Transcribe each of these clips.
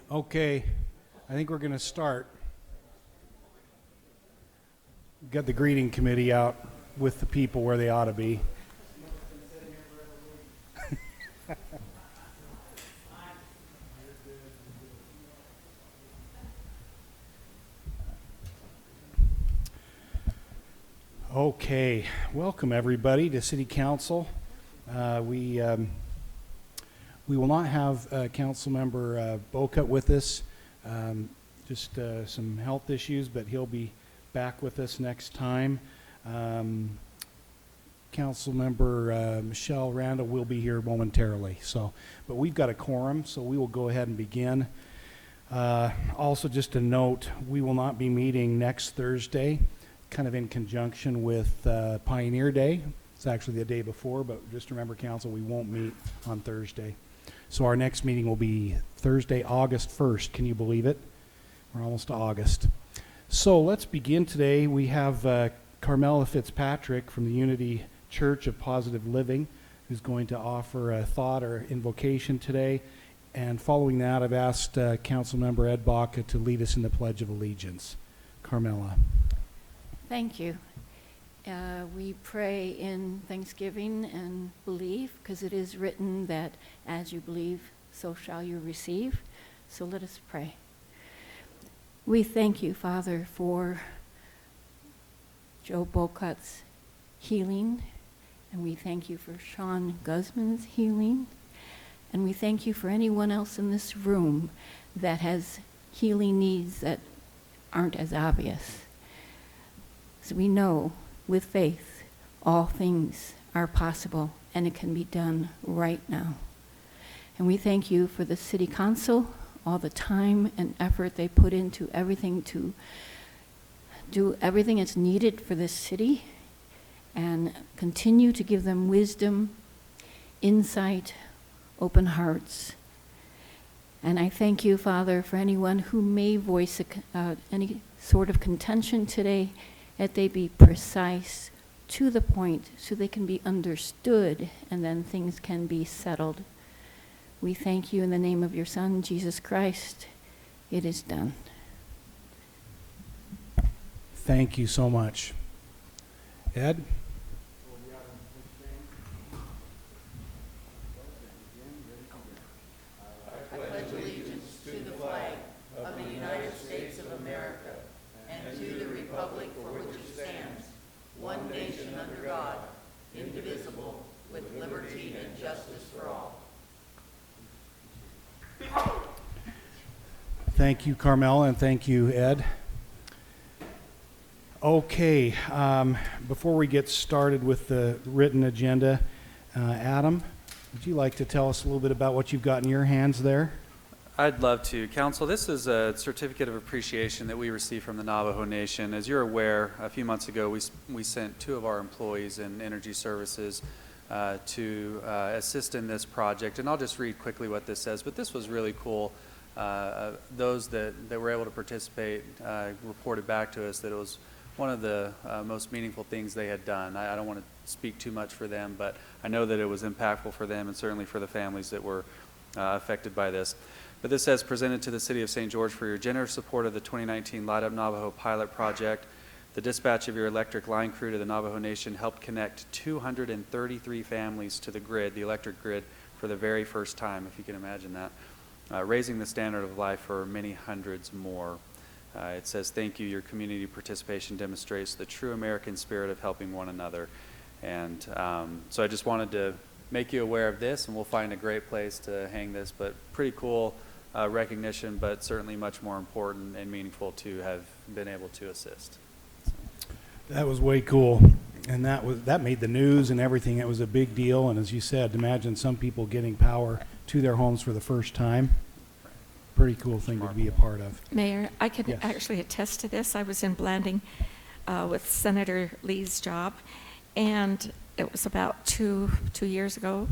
Okay, I think we're going to start. Got the greeting committee out with the people where they ought to be. Okay, welcome everybody to City Council. We will not have Council Member Bocut with us, just some health issues, but he'll be back with us next time. Council Member Michelle Randall will be here momentarily. But we've got a quorum, so we will go ahead and begin. Also, just a note, we will not be meeting next Thursday, kind of in conjunction with Pioneer Day. It's actually the day before, but just remember, Council, we won't meet on Thursday. So our next meeting will be Thursday, August 1st. Can you believe it? We're almost to August. So let's begin today. We have Carmela Fitzpatrick from the Unity Church of Positive Living, who's going to offer a thought or invocation today. And following that, I've asked Councilmember Ed Baca to lead us in the Pledge of Allegiance. Carmela. Thank you. We pray in thanksgiving and believe, because it is written that as you believe, so shall you receive. So let us pray. We thank you, Father, for Joe Bocut's healing, and we thank you for Sean Guzman's healing, and we thank you for anyone else in this room that has healing needs that aren't as obvious. So we know with faith all things are possible, and it can be done right now. And we thank you for the City Council, all the time and effort they put into everything to do everything that's needed for this city, and continue to give them wisdom, insight, open hearts. And I thank you, Father, for anyone who may voice any sort of contention today, that they be precise, to the point, so they can be understood, and then things can be settled. We thank you in the name of your Son, Jesus Christ. It is done. Thank you so much. Ed? I pledge allegiance to the flag of the United States of America and to the republic for which it stands, one nation under God, indivisible, with liberty and justice for all. Thank you, Carmela, and thank you, Ed. Okay, before we get started with the written agenda, Adam, would you like to tell us a little bit about what you've got in your hands there? I'd love to. Council, this is a certificate of appreciation that we received from the Navajo Nation. As you're aware, a few months ago, we sent 2 of our employees in energy services to assist in this project. And I'll just read quickly what this says, but this was really cool. Those that were able to participate reported back to us that it was one of the most meaningful things they had done. I don't want to speak too much for them, but I know that it was impactful for them and certainly for the families that were affected by this. But this says, presented to the City of St. George for your generous support of the 2019 Light Up Navajo pilot project. The dispatch of your electric line crew to the Navajo Nation helped connect 233 families to the grid, the electric grid, for the very first time, if you can imagine that, raising the standard of life for many hundreds more. It says, thank you, your community participation demonstrates the true American spirit of helping one another. And so I just wanted to make you aware of this, and we'll find a great place to hang this, but pretty cool recognition, but certainly much more important and meaningful to have been able to assist. So. That was way cool, and that made the news and everything. It was a big deal, and as you said, imagine some people getting power to their homes for the first time. Pretty cool thing to be a part of. Mayor, I can Yes. actually attest to this. I was in Blanding with Senator Lee's job, and it was about 3 years ago,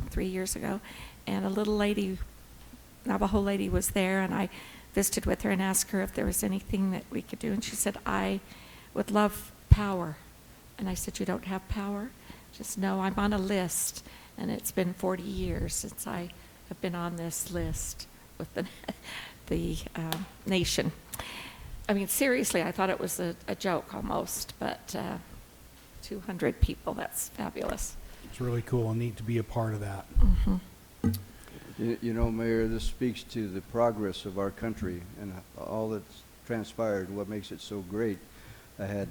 and a little lady, Navajo lady, was there, and I visited with her and asked her if there was anything that we could do, and she said, I would love power. And I said, you don't have power? Just, no, I'm on a list, and it's been 40 years since I have been on this list with the the nation. I mean, seriously, I thought it was a joke almost, but 200 people, that's fabulous. It's really cool and neat to be a part of that. You know, Mayor, this speaks to the progress of our country and all that's transpired, what makes it so great. I had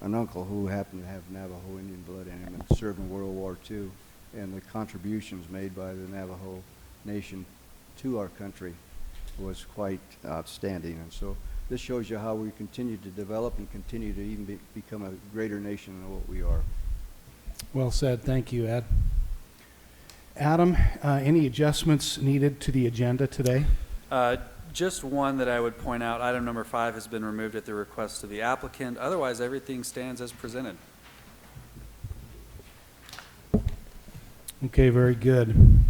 an uncle who happened to have Navajo Indian blood in him and served in World War II, and the contributions made by the Navajo Nation to our country was quite outstanding. And so this shows you how we continue to develop and continue to even become a greater nation than what we are. Well said. Thank you, Ed. Adam, any adjustments needed to the agenda today? Just one that I would point out, item number 5 has been removed at the request of the applicant. Otherwise, everything stands as presented. Okay, very good.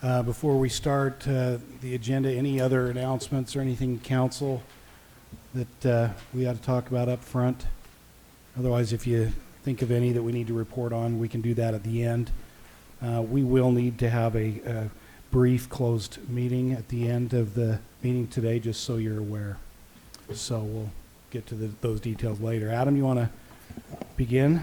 Before we start the agenda, any other announcements or anything, council, that we ought to talk about up front? Otherwise, if you think of any that we need to report on, we can do that at the end. We will need to have a brief closed meeting at the end of the meeting today, just so you're aware. So we'll get to those details later. Adam, you want to begin?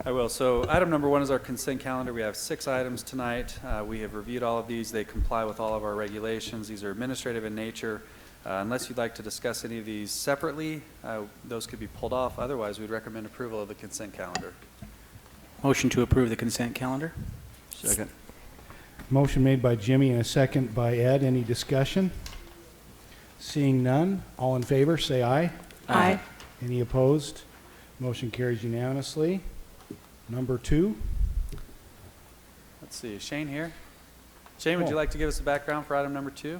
I will. So item number 1 is our consent calendar. We have 6 items tonight. We have reviewed all of these. They comply with all of our regulations. These are administrative in nature. Unless you'd like to discuss any of these separately, those could be pulled off. Otherwise, we'd recommend approval of the consent calendar. Motion to approve the consent calendar. Second. Motion made by Jimmy and a second by Ed. Any discussion? Seeing none, all in favor, say aye. Aye. Any opposed? Motion carries unanimously. Number 2. Let's see. Is Shane here? Shane, would you like to give us a background for item number 2?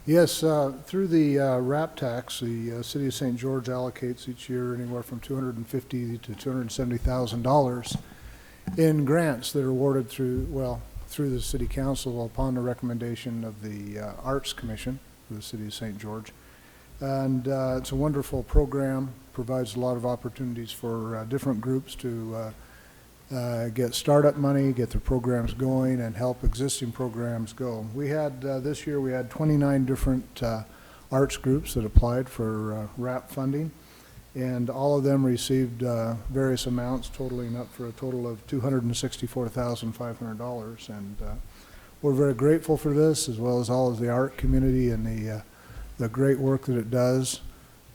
Yes, through the RAP tax, the City of St. George allocates each year anywhere from $250,000 to $270,000 in grants that are awarded through the City Council upon the recommendation of the Arts Commission for the City of St. George. And it's a wonderful program, provides a lot of opportunities for different groups to get startup money, get their programs going, and help existing programs go. We had, this year, we had 29 different arts groups that applied for RAP funding, and all of them received various amounts totaling up for a total of $264,500. And we're very grateful for this, as well as all of the art community and the great work that it does.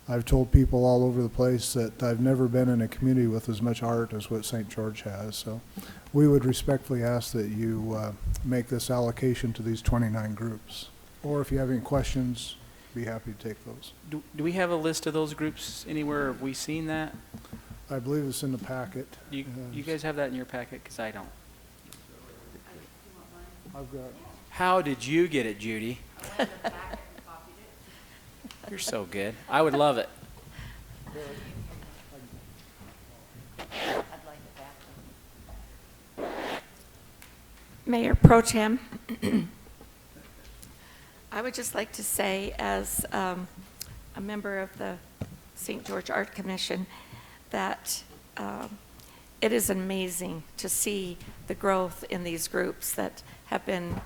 I've told people all over the place that I've never been in a community with as much art as what St. George has. So we would respectfully ask that you make this allocation to these 29 groups. Or if you have any questions, be happy to take those. Do we have a list of those groups anywhere? Have we seen that? I believe it's in the packet. You guys have that in your packet? Because I don't. I've got. How did you get it, Judy? You're so good. I would love it. Mayor Pro Tem, I would just like to say, as a member of the St. George Art Commission, that it is amazing to see the growth in these groups that have been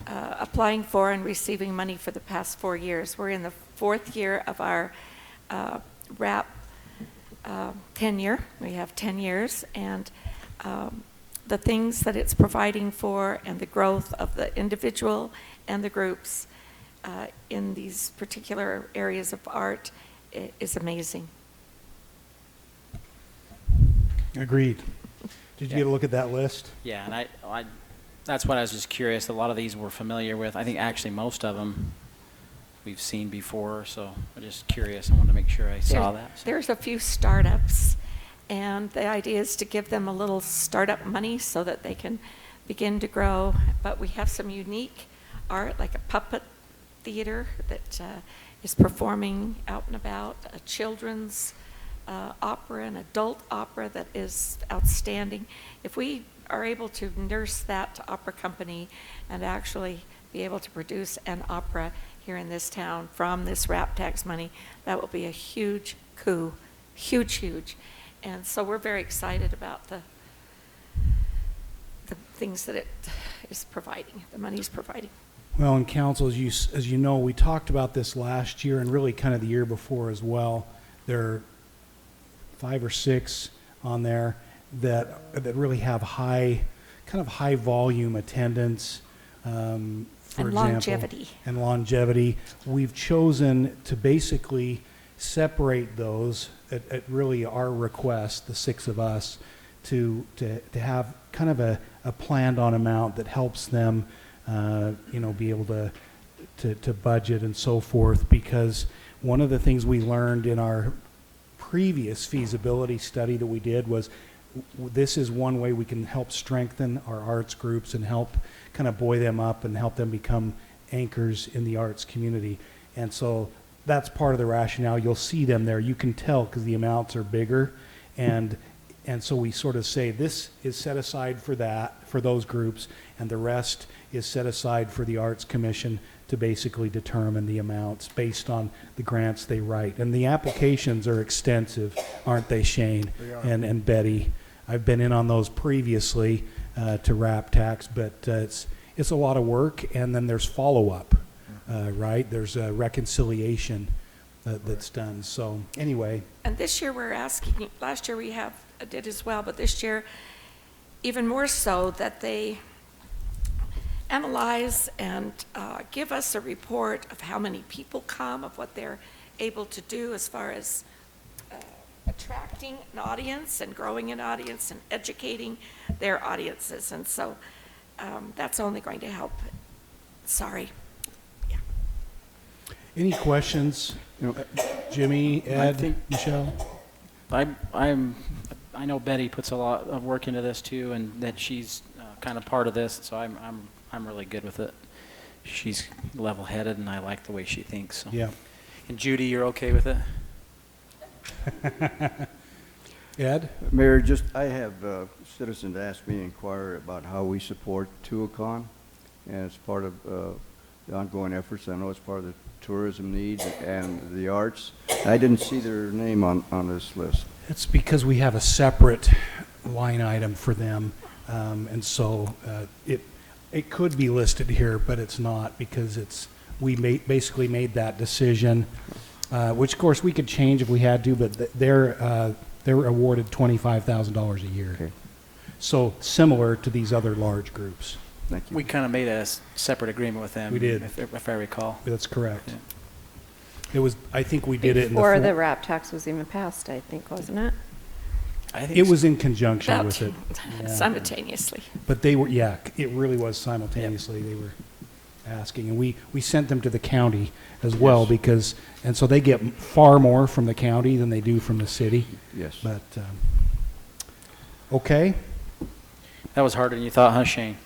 applying for and receiving money for the past 4 years. We're in the 4th year of our RAP tenure. We have 10 years, and the things that it's providing for and the growth of the individual and the groups in these particular areas of art is amazing. Agreed. Did you get a look at that list? Yeah, and I that's what I was just curious. A lot of these we're familiar with. I think actually most of them we've seen before, so I'm just curious. I wanted to make sure I saw that. So. There's a few startups, and the idea is to give them a little startup money so that they can begin to grow. But we have some unique art, like a puppet theater that is performing out and about, a children's opera, an adult opera that is outstanding. If we are able to nurse that opera company and actually be able to produce an opera here in this town from this RAP tax money, that will be a huge coup, huge, huge. And so we're very excited about the things that it is providing, the money is providing. Well, and council, as you know, we talked about this last year and really kind of the year before as well. There are 5 or 6 on there that really have high volume attendance, for And example. longevity. And longevity. We've chosen to basically separate those at really our request, the 6 of us, to have kind of a planned on amount that helps them be able to budget and so forth, because one of the things we learned in our previous feasibility study that we did was this is one way we can help strengthen our arts groups and help kind of buoy them up and help them become anchors in the arts community. And so that's part of the rationale. You'll see them there. You can tell because the amounts are bigger, and so we sort of say this is set aside for that, for those groups, and the rest is set aside for the Arts Commission to basically determine the amounts based on the grants they write. And the applications are extensive, aren't they, Shane? They are. And Betty? I've been in on those previously to RAP tax, but it's a lot of work, and then there's follow-up, right? There's a reconciliation that's done. So anyway. And this year we're asking, last year we did as well, but this year even more so, that they analyze and give us a report of how many people come, of what they're able to do as far as attracting an audience and growing an audience and educating their audiences. And so that's only going to help. Sorry. Yeah. Any questions? Jimmy, Ed, think- Michelle? I know Betty puts a lot of work into this too, and that she's kind of part of this, so I'm really good with it. She's level-headed, and I like the way she thinks. So. Yeah. And Judy, you're okay with it? Ed? Mayor, I have citizens ask me to inquire about how we support Tuacahn, and it's part of the ongoing efforts. I know it's part of the tourism needs and the arts. I didn't see their name on this list. It's because we have a separate line item for them, and so it could be listed here, but it's not, because we basically made that decision, which of course we could change if we had to, but they're awarded $25,000 a year. Okay. So similar to these other large groups. Thank you. We kind of made a separate agreement with them. We did. If I recall. That's correct. Yeah. It was, I think we did it in the. Before the RAP tax was even passed, I think, wasn't it? I think It was in conjunction About with it. Yeah. simultaneously. But they were, yeah, it really was simultaneously. They were asking, and we sent them to the county as well, Yes. because, and so they get far more from the county than they do from the city. Yes. But, okay, That was harder than you thought, huh, Shane?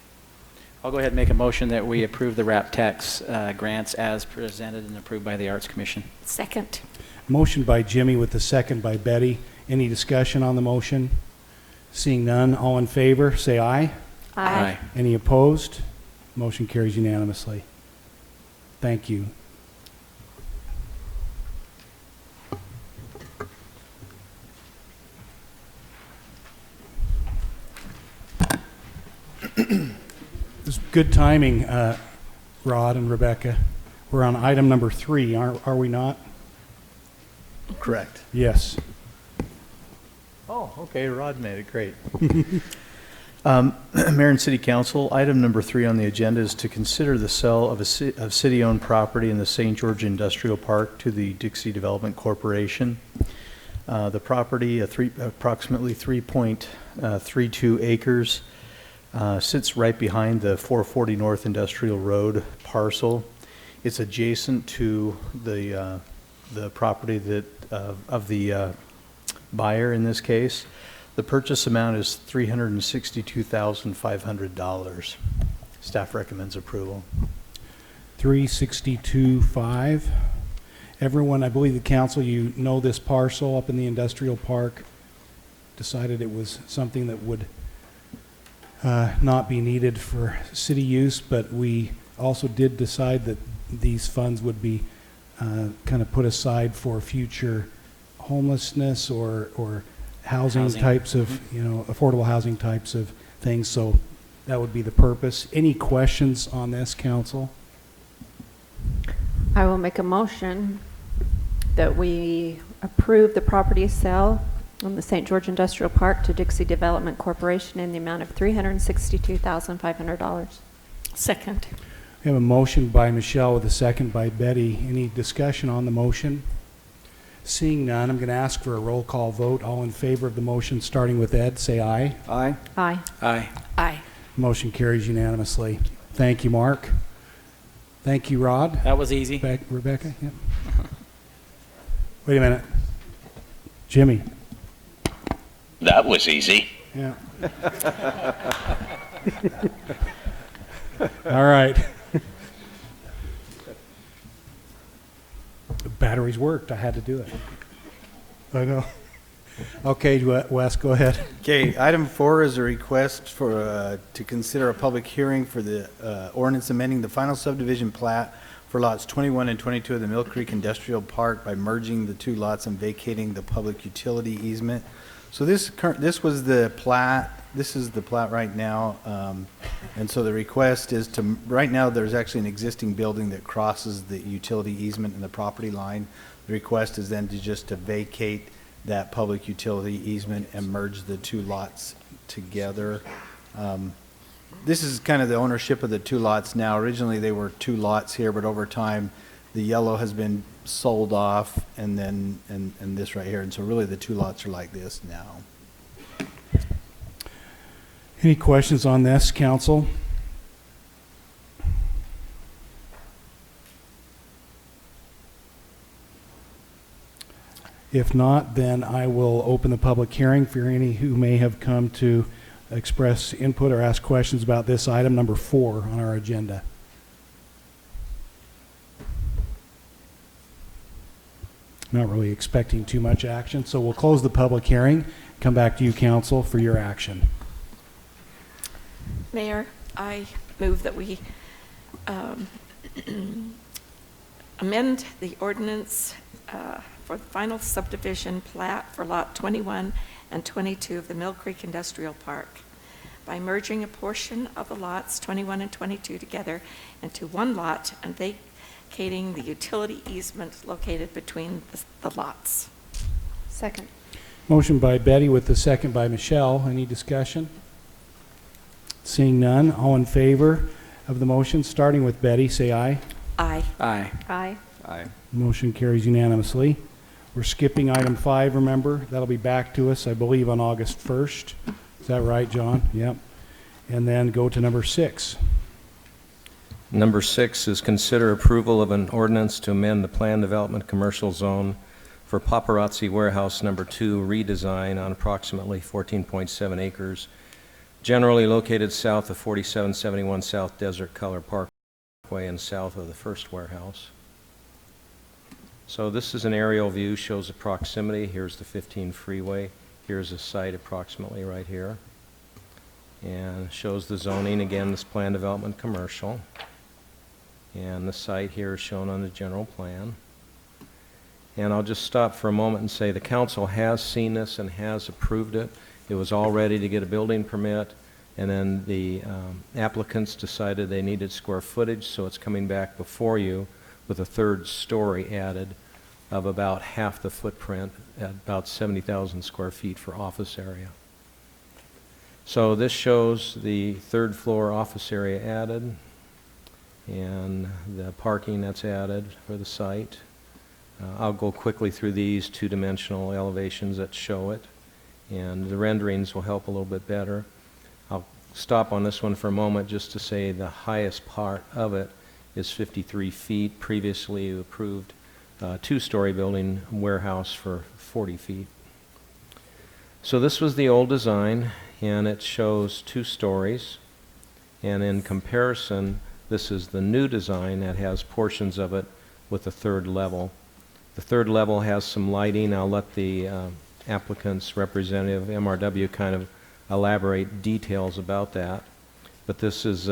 I'll go ahead and make a motion that we approve the RAP tax grants as presented and approved by the Arts Commission. Second. motion by Jimmy with the second by Betty. Any discussion on the motion? Seeing none, all in favor, say aye. Aye. Any opposed? Motion carries unanimously. Thank you. It's good timing, Rod and Rebecca. We're on item number 3, are we not? Correct. Yes. Oh, okay, Rod made it, great. Mayor and City Council, item number 3 on the agenda is to consider the sale of city-owned property in the St. George Industrial Park to the Dixie Development Corporation. The property, approximately 3.32 acres, sits right behind the 440 North Industrial Road parcel. It's adjacent to the property that of the buyer in this case. The purchase amount is $362,500. Staff recommends approval. 362.5. Everyone, I believe the council, you know this parcel up in the industrial park, decided it was something that would not be needed for city use, but we also did decide that these funds would be kind of put aside for future homelessness or housing Housing. types of, affordable housing types of things. So that would be the purpose. Any questions on this, council? I will make a motion that we approve the property sale on the St. George Industrial Park to Dixie Development Corporation in the amount of $362,500. Second. We have a motion by Michelle with a second by Betty. Any discussion on the motion? Seeing none, I'm going to ask for a roll call vote. All in favor of the motion, starting with Ed, say aye. Aye. Aye. Aye. Aye. Motion carries unanimously. Thank you, Mark. Thank you, Rod. That was easy. Rebecca? Yep. Wait a minute. Jimmy? That was easy. Yeah. All right. The batteries worked. I had to do it. I know. Okay, Wes, go ahead. Okay, item 4 is a request for, to consider a public hearing for the ordinance amending the final subdivision plat for lots 21 and 22 of the Mill Creek Industrial Park by merging the two lots and vacating the public utility easement. So this was the plat. This is the plat right now, and so the request is to, right now there's actually an existing building that crosses the utility easement and the property line. The request is then to vacate that public utility easement and merge the two lots together. This is kind of the ownership of the two lots now. Originally they were two lots here, but over time the yellow has been sold off, and then and this right here, and so really the two lots are like this now. Any questions on this, council? If not, then I will open the public hearing for any who may have come to express input or ask questions about this item number 4 on our agenda. Not really expecting too much action, so we'll close the public hearing, come back to you, council, for your action. Mayor, I move that we amend the ordinance for the final subdivision plat for Lot 21 and 22 of the Mill Creek Industrial Park by merging a portion of the lots 21 and 22 together into one lot and vacating the utility easement located between the lots. Second. Motion by Betty with the second by Michelle. Any discussion? Seeing none, all in favor of the motion, starting with Betty, say aye. Aye. Aye. Aye. Motion carries unanimously. We're skipping item 5, remember? That'll be back to us, I believe, on August 1st. Is that right, John? Yep. And then go to number 6. Number 6 is consider approval of an ordinance to amend the planned development commercial zone for Paparazzi Warehouse Number 2 redesign on approximately 14.7 acres, generally located south of 4771 South Desert Color Parkway and south of the first warehouse. So this is an aerial view, shows the proximity. Here's the 15 freeway. Here's the site approximately right here. And shows the zoning, again, this planned development commercial. And the site here is shown on the general plan. And I'll just stop for a moment and say the council has seen this and has approved it. It was all ready to get a building permit, and then the applicants decided they needed square footage, so it's coming back before you with a third story added of about half the footprint at about 70,000 square feet for office area. So this shows the third floor office area added and the parking that's added for the site. I'll go quickly through these two-dimensional elevations that show it, and the renderings will help a little bit better. I'll stop on this one for a moment just to say the highest part of it is 53 feet, previously approved two-story building warehouse for 40 feet. So this was the old design, and it shows 2 stories, and in comparison, this is the new design that has portions of it with a third level. The third level has some lighting. I'll let the applicant's representative, MRW, kind of elaborate details about that. But this is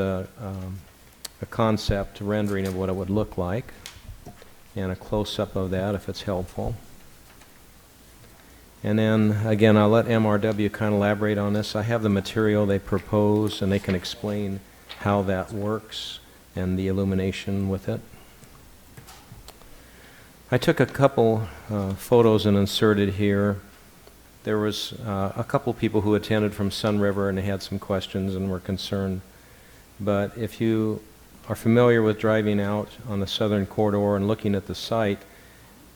a concept rendering of what it would look like, and a close-up of that if it's helpful. And then, again, I'll let MRW kind of elaborate on this. I have the material they propose, and they can explain how that works and the illumination with it. I took a couple photos and inserted here. There was a couple people who attended from Sun River, and they had some questions and were concerned. But if you are familiar with driving out on the southern corridor and looking at the site,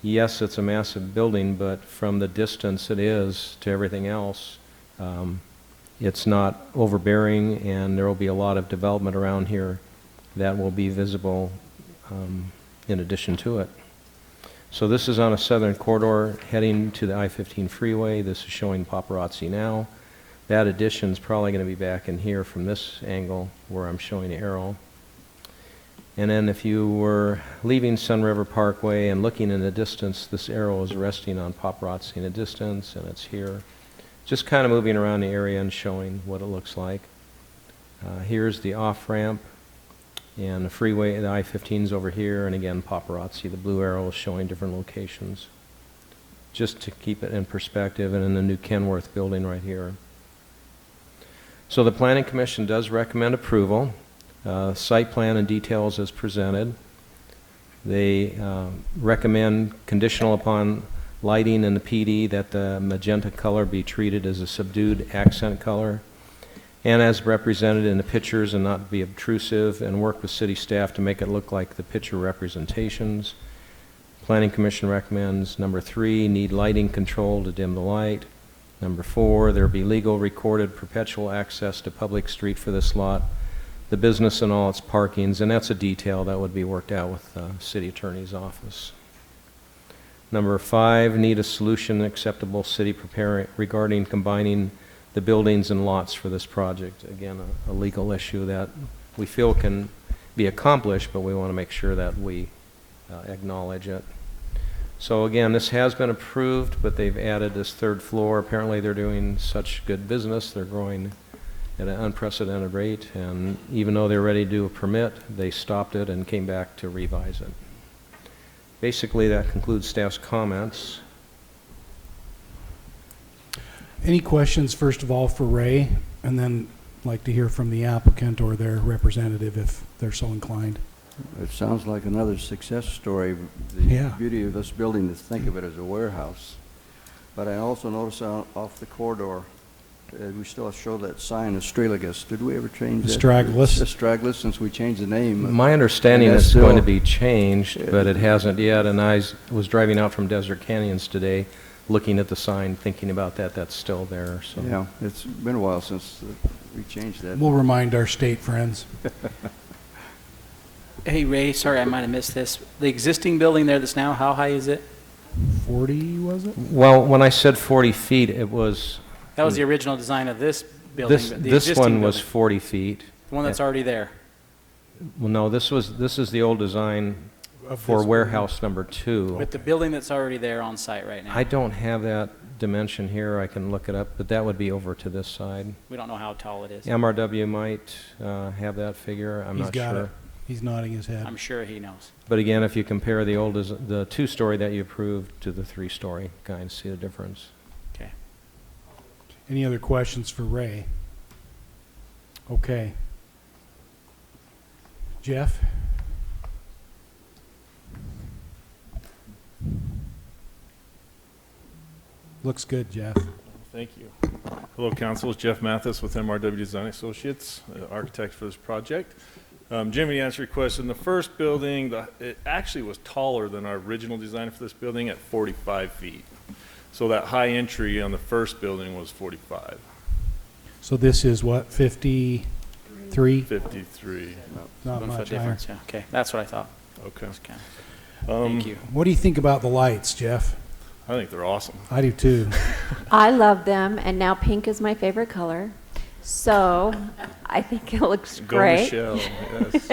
yes, it's a massive building, but from the distance it is to everything else, it's not overbearing, and there will be a lot of development around here that will be visible in addition to it. So this is on a southern corridor heading to the I-15 freeway. This is showing Paparazzi now. That addition is probably going to be back in here from this angle where I'm showing the arrow. And then if you were leaving Sun River Parkway and looking in the distance, this arrow is resting on Paparazzi in the distance, and it's here. Just kind of moving around the area and showing what it looks like. Here's the off-ramp, and the freeway, the I-15 is over here, and again, Paparazzi, the blue arrow is showing different locations. Just to keep it in perspective, and in the new Kenworth building right here. So the Planning Commission does recommend approval. Site plan and details as presented. They recommend, conditional upon lighting in the PD, that the magenta color be treated as a subdued accent color, and as represented in the pictures, and not be obtrusive, and work with city staff to make it look like the picture representations. Planning Commission recommends, number 3, need lighting control to dim the light. Number 4, there be legal recorded perpetual access to public street for this lot, the business and all its parkings, and that's a detail that would be worked out with the city attorney's office. Number 5, need a solution acceptable city regarding combining the buildings and lots for this project. Again, a legal issue that we feel can be accomplished, but we want to make sure that we acknowledge it. So again, this has been approved, but they've added this 3rd floor. Apparently they're doing such good business, they're growing at an unprecedented rate, and even though they're ready to do a permit, they stopped it and came back to revise it. Basically, that concludes staff's comments. Any questions, first of all, for Ray, and then like to hear from the applicant or their representative if they're so inclined. It sounds like another success story. The Yeah. beauty of this building is think of it as a warehouse. But I also noticed off the corridor, we still show that sign, Astragalus. Did we ever change that? Astragalus. Astragalus, since we changed the name. My understanding And is that's it's going to still- be changed, but it hasn't yet, and I was driving out from Desert Canyons today, looking at the sign, thinking about that. That's still there, so. Yeah, it's been a while since we changed that. We'll remind our state friends. Hey, Ray, sorry, I might have missed this. The existing building there that's now, how high is it? 40, was it? Well, when I said 40 feet, it was, That was the original design of this building. this but the this existing one was building, 40 feet. the one that's already there. Well, no, this is the old design Of for this warehouse number 2. With the building that's already there on site right now. I don't have that dimension here. I can look it up, but that would be over to this side. We don't know how tall it is. MRW might have that figure. I'm He's not got sure. it. He's nodding his head. I'm sure he knows. But again, if you compare the the 2-story that you approved to the 3-story, kind of see the difference. Okay. Any other questions for Ray? Okay. Jeff? Looks good, Jeff. Thank you. Hello, Council. It's Jeff Mathis with MRW Design Associates, architect for this project. Jimmy, to answer your question, the first building, it actually was taller than our original design for this building at 45 feet. So that high entry on the first building was 45. So this is what, 53? 53. Not 1 much foot higher. difference, yeah. Okay, that's what I thought. Okay. Okay. Um, Thank you. What do you think about the lights, Jeff? I think they're awesome. I do too. I love them, and now pink is my favorite color. So I think it looks Go great. Michelle, yes.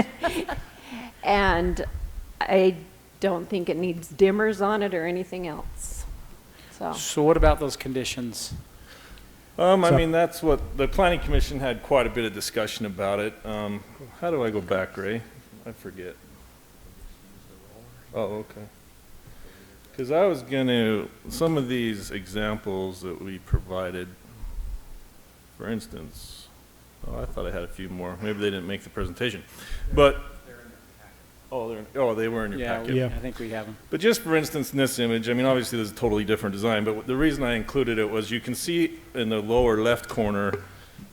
And I don't think it needs dimmers on it or anything else. So So what about those conditions? I So- mean, that's what, the Planning Commission had quite a bit of discussion about it. How do I go back, Ray? I forget. Oh, okay. Because I was gonna, some of these examples that we provided, for instance, oh, I thought I had a few more. Maybe they didn't make the presentation. But, they were in your Yeah, packet. Yeah. I think we have them. But just for instance, in this image, I mean, obviously this is a totally different design, but the reason I included it was you can see in the lower left corner,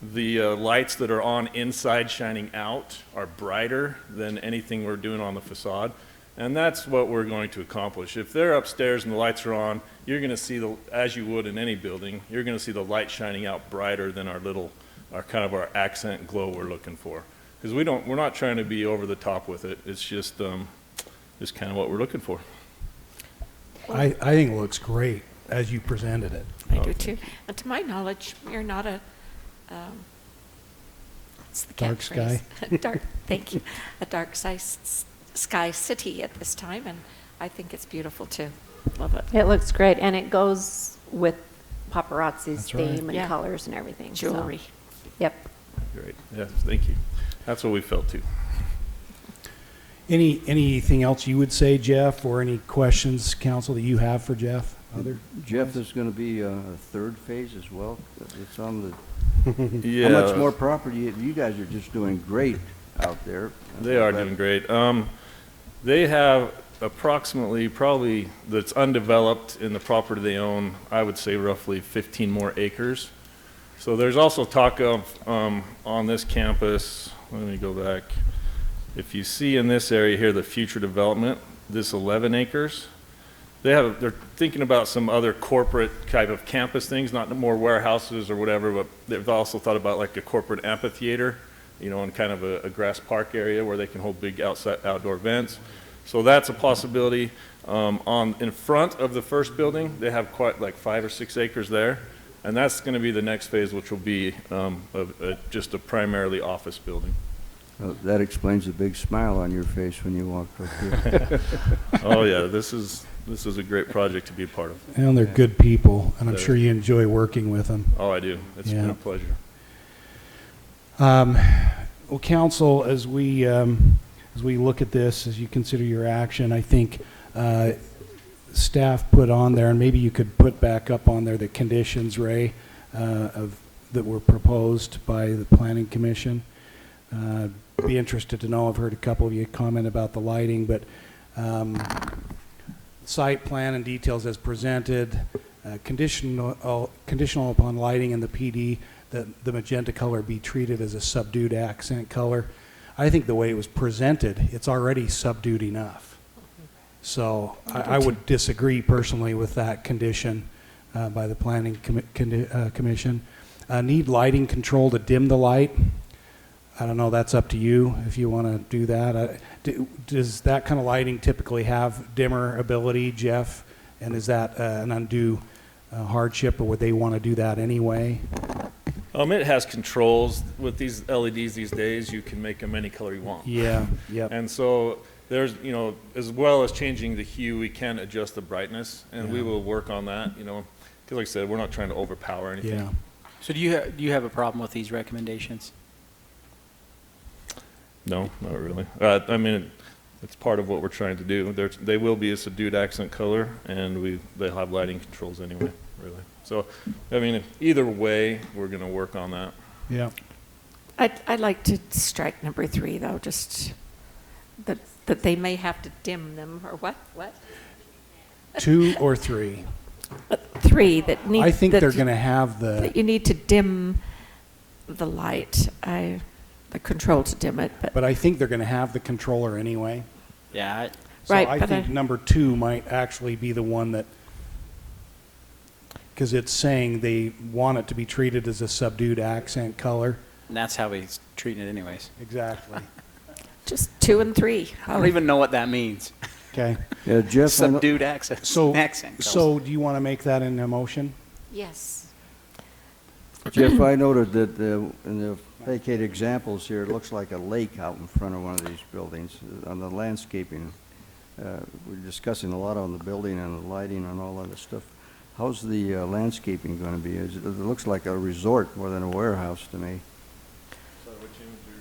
the lights that are on inside shining out are brighter than anything we're doing on the facade. And that's what we're going to accomplish. If they're upstairs and the lights are on, you're going to see, as you would in any building, you're going to see the light shining out brighter than our kind of our accent glow we're looking for. Because we're not trying to be over the top with it. It's just kind of what we're looking for. I think it looks great as you presented it. I do too. And to my knowledge, you're not a, what's the Dark catchphrase? sky. Thank you. A dark sky city at this time, and I think it's beautiful too. Love it. It looks great, and it goes with paparazzi's That's right. theme and Yeah. colors and everything. so- Jewelry. Yep. Great. Yes, thank you. That's what we felt too. Anything else you would say, Jeff, or any questions, council, that you have for Jeff? Jeff, there's going to be a third phase as well. It's on the, Yeah. how much more property? You guys are just doing great out there. They are doing great. They have approximately, probably, that's undeveloped in the property they own, I would say roughly 15 more acres. So there's also talk of, on this campus, let me go back. If you see in this area here, the future development, this 11 acres, they're thinking about some other corporate type of campus things, not more warehouses or whatever, but they've also thought about like a corporate amphitheater, in kind of a grass park area where they can hold big outdoor events. So that's a possibility. In front of the first building, they have quite like 5 or 6 acres there. And that's going to be the next phase, which will be just a primarily office building. That explains the big smile on your face when you walked up here. Oh yeah, this is a great project to be a part of. And they're good people, and I'm They're- sure you enjoy working with them. Oh, I do. It's been Yeah. a pleasure. Well, council, as we look at this, as you consider your action, I think staff put on there, and maybe you could put back up on there the conditions, Ray, that were proposed by the Planning Commission. Be interested to know, I've heard a couple of you comment about the lighting, but site plan and details as presented, conditional upon lighting in the PD, that the magenta color be treated as a subdued accent color. I think the way it was presented, it's already subdued enough. So I would disagree personally with that condition by the Planning Commission. Need lighting control to dim the light. I don't know, that's up to you if you want to do that. Does that kind of lighting typically have dimmer ability, Jeff? And is that an undue hardship, or would they want to do that anyway? It has controls. With these LEDs these days, you can make them any color you want. Yeah, yep. And so there's, as well as changing the hue, we can adjust the brightness, and we Yeah. will work on that, because like I said, we're not trying to overpower anything. Yeah. So do you have a problem with these recommendations? No, not really. I mean, it's part of what we're trying to do. They will be a subdued accent color, and they'll have lighting controls anyway, really. So, I mean, either way, we're going to work on that. Yeah. I'd like to strike number 3, though, just that they may have to dim them, or what? 2 or 3? 3 that need. I think that- they're going to have that you need to dim the light, the control to dim it, but I think they're going to have the controller anyway. Yeah. So Right, I but think I- number 2 might actually be the one that, because it's saying they want it to be treated as a subdued accent color. And that's how he's treating it anyways. Exactly. just 2 and 3. I don't even know what that means. Okay. Yeah, Jeff, I know- Subdued accent. So, accent. so do you want to make that in a motion? Yes. Jeff, I noted that in the vacated examples here, it looks like a lake out in front of one of these buildings on the landscaping. We're discussing a lot on the building and the lighting and all that stuff. How's the landscaping going to be? It looks like a resort more than a warehouse to me.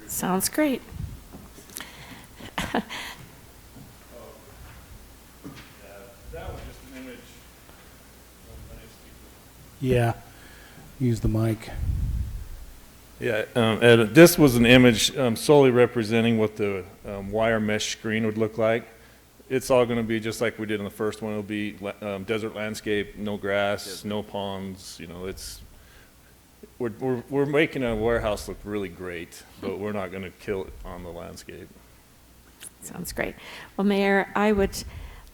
Sounds great. That was just an image. Yeah, use the mic. Yeah, Ed, this was an image solely representing what the wire mesh screen would look like. It's all going to be just like we did in the first one. It'll be desert landscape, no grass, no ponds. You know, we're making a warehouse look really great, but we're not going to kill it on the landscape. Sounds great. Well, Mayor, I would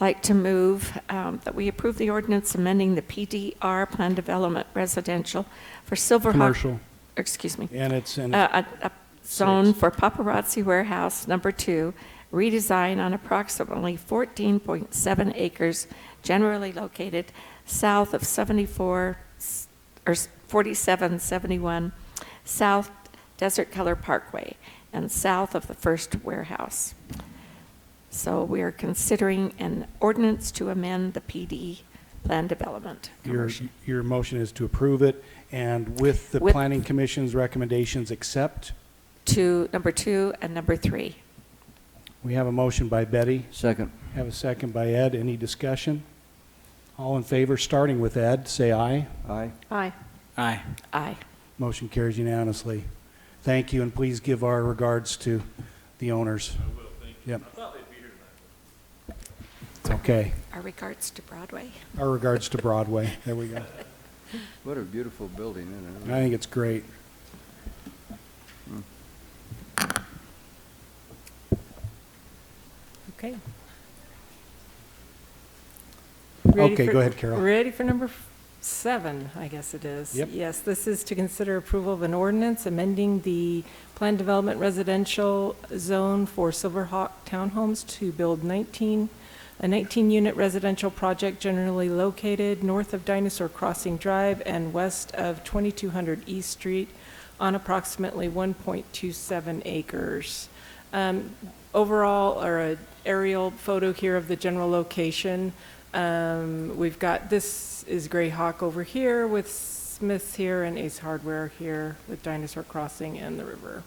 like to move that we approve the ordinance amending the PDR Plan Development Residential for Silver Hawk. Commercial. Excuse me. And it's in A zone for Paparazzi Warehouse Number 2, redesign on approximately 14.7 acres, generally located south of 4771 South Desert Color Parkway and south of the first warehouse. So we are considering an ordinance to amend the PD Plan Development. your motion is to approve it, and with the With- Planning Commission's recommendations, accept. To number 2 and number 3. We have a motion by Betty, Second. have a second by Ed. Any discussion? All in favor, starting with Ed, say aye. Aye. Aye. Aye. Aye. Motion carries unanimously. Thank you, and please give our regards to the owners. I will, thank you. Yep. I thought they'd be here tonight. It's okay. Our regards to Broadway. Our regards to Broadway. There we go. What a beautiful building, isn't it? I think it's great. Okay. Okay, go ahead, Carol. Ready for number 7, I guess it is. Yep. Yes, this is to consider approval of an ordinance amending the Planned Development Residential Zone for Silverhawk Townhomes to build a 19-unit residential project generally located north of Dinosaur Crossing Drive and west of 2200 East Street on approximately 1.27 acres. Overall, or an aerial photo here of the general location. We've got, this is Greyhawk over here with Smith's here and Ace Hardware here with Dinosaur Crossing and the river.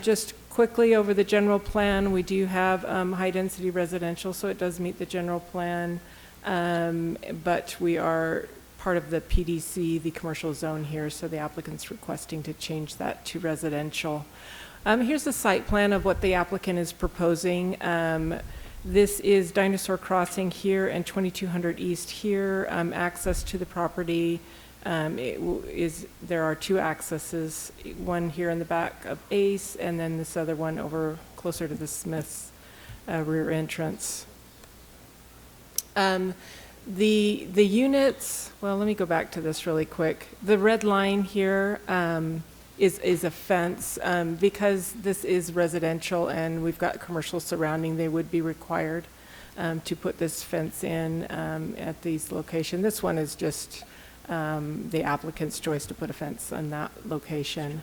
Just quickly over the general plan, we do have high-density residential, so it does meet the general plan, but we are part of the PDC, the commercial zone here, so the applicant's requesting to change that to residential. Here's the site plan of what the applicant is proposing. This is Dinosaur Crossing here and 2200 East here. Access to the property there are 2 accesses, one here in the back of Ace and then this other one over closer to the Smith's rear entrance. The units, well, let me go back to this really quick. The red line here is a fence. Because this is residential and we've got commercial surrounding, they would be required to put this fence in at these locations. This one is just the applicant's choice to put a fence on that location.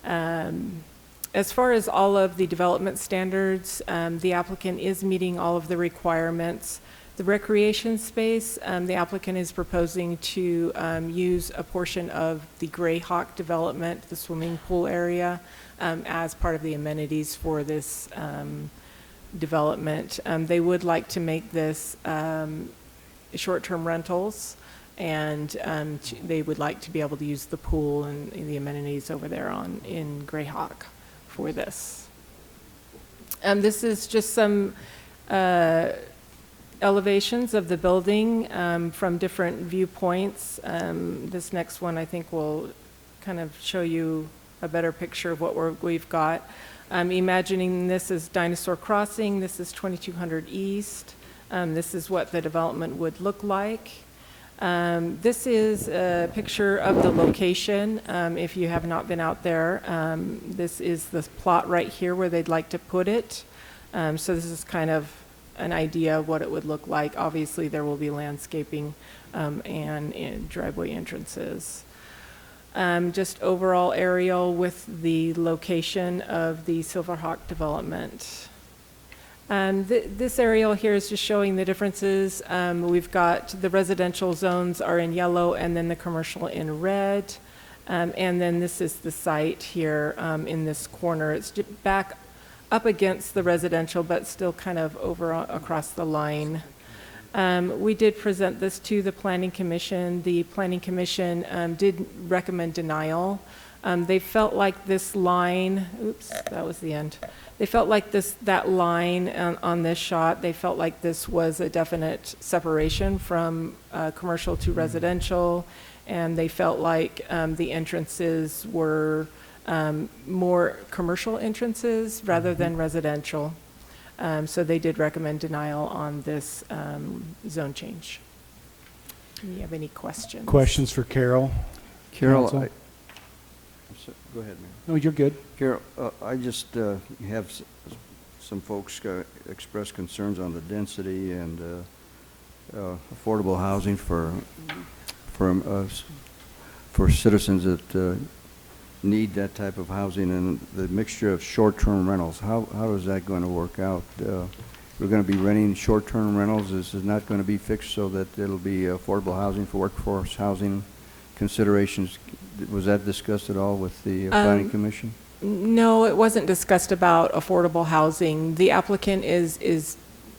As far as all of the development standards, the applicant is meeting all of the requirements. The recreation space, the applicant is proposing to use a portion of the Greyhawk development, the swimming pool area, as part of the amenities for this development. They would like to make this short-term rentals, and they would like to be able to use the pool and the amenities over there in Greyhawk for this. This is just some elevations of the building from different viewpoints. This next one I think will kind of show you a better picture of what we've got. Imagining this is Dinosaur Crossing, this is 2200 East. This is what the development would look like. This is a picture of the location. If you have not been out there, this is the plot right here where they'd like to put it. So this is kind of an idea of what it would look like. Obviously, there will be landscaping and driveway entrances. Just overall aerial with the location of the Silverhawk development. This aerial here is just showing the differences. We've got the residential zones are in yellow and then the commercial in red. And then this is the site here in this corner. It's back up against the residential, but still kind of across the line. We did present this to the Planning Commission. The Planning Commission did recommend denial. They felt like this line, oops, that was the end. They felt like that line on this shot, they felt like this was a definite separation from commercial to residential, and they felt like the entrances were more commercial entrances rather than residential. So they did recommend denial on this zone change. Do you have any questions? Questions for Carol? Carol, Council? go ahead, Mayor. No, you're good. Carol, I just have some folks express concerns on the density and affordable housing for citizens that need that type of housing, and the mixture of short-term rentals. How is that going to work out? We're going to be renting short-term rentals. This is not going to be fixed so that it'll be affordable housing for workforce housing considerations. Was that discussed at all with the Planning Commission? No, it wasn't discussed about affordable housing. The applicant is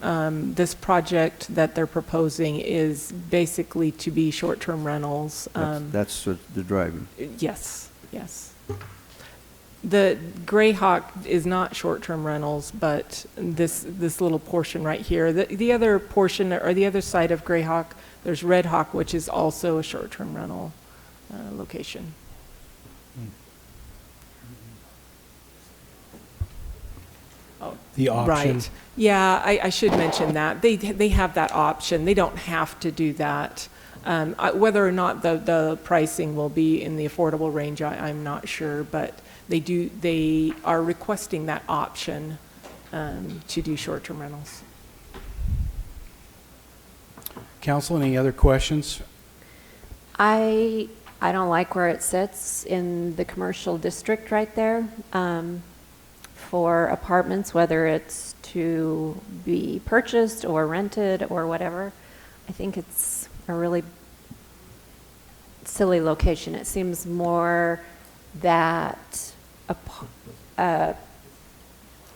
this project that they're proposing is basically to be short-term rentals. That's the driving. Yes, yes. The Greyhawk is not short-term rentals, but this little portion right here. The other portion, or the other side of Greyhawk, there's Red Hawk, which is also a short-term rental location. Oh, The option. right. Yeah, I should mention that. They have that option. They don't have to do that. Whether or not the pricing will be in the affordable range, I'm not sure, but they are requesting that option to do short-term rentals. Council, any other questions? I don't like where it sits in the commercial district right there for apartments, whether it's to be purchased or rented or whatever. I think it's a really silly location. It seems more that a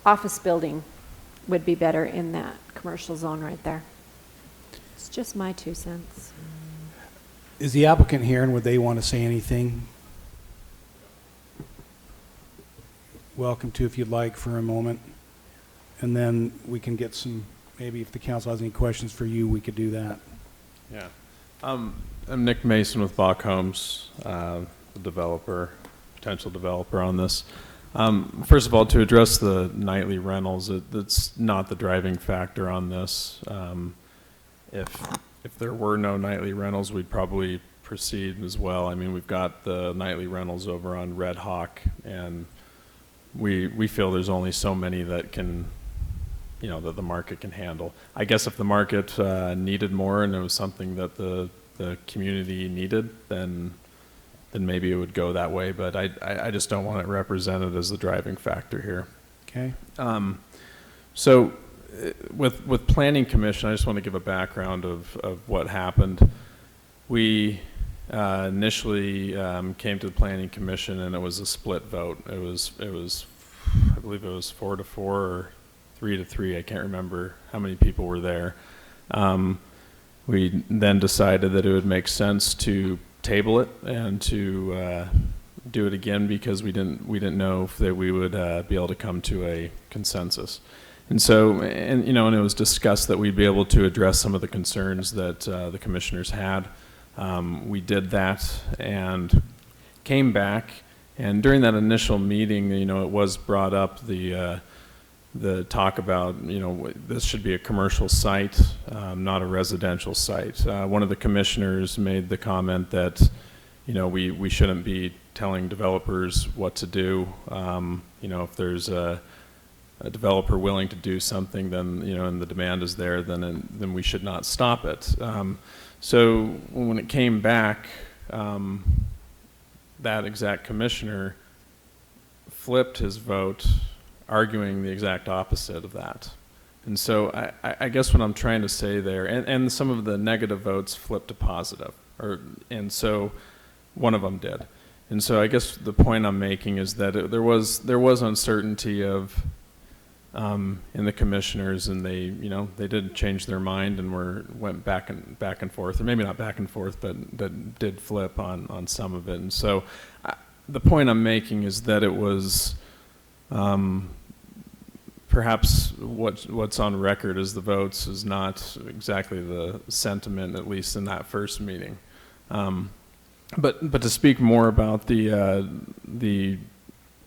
office building would be better in that commercial zone right there. It's just my 2 cents. Is the applicant here, and would they want to say anything? Welcome to, if you'd like, for a moment. And then we can get some, maybe if the council has any questions for you, we could do that. Yeah. I'm Nick Mason with Bach Homes, the developer, potential developer on this. First of all, to address the nightly rentals, that's not the driving factor on this. If there were no nightly rentals, we'd probably proceed as well. I mean, we've got the nightly rentals over on Red Hawk, and we feel there's only so many that can, that the market can handle. I guess if the market needed more and it was something that the community needed, then maybe it would go that way. But I just don't want it represented as the driving factor here. Okay. So with Planning Commission, I just want to give a background of what happened. We initially came to the Planning Commission, and it was a split vote. It was I believe it was 4-4 or 3-3. I can't remember how many people were there. We then decided that it would make sense to table it and to do it again because we didn't know if that we would be able to come to a consensus. And so, and it was discussed that we'd be able to address some of the concerns that the commissioners had. We did that and came back, and during that initial meeting, it was brought up the talk about, this should be a commercial site, not a residential site. One of the commissioners made the comment that, we shouldn't be telling developers what to do. If there's a developer willing to do something, then, and the demand is there, then we should not stop it. So when it came back, that exact commissioner flipped his vote, arguing the exact opposite of that. And so I guess what I'm trying to say there, and some of the negative votes flipped to positive, and so one of them did. And so I guess the point I'm making is that there was uncertainty of in the commissioners, and they, you know, they did change their mind and went back and forth, or maybe not back and forth, but that did flip on some of it. And so the point I'm making is that it was perhaps what's on record as the votes is not exactly the sentiment, at least in that first meeting. But to speak more about the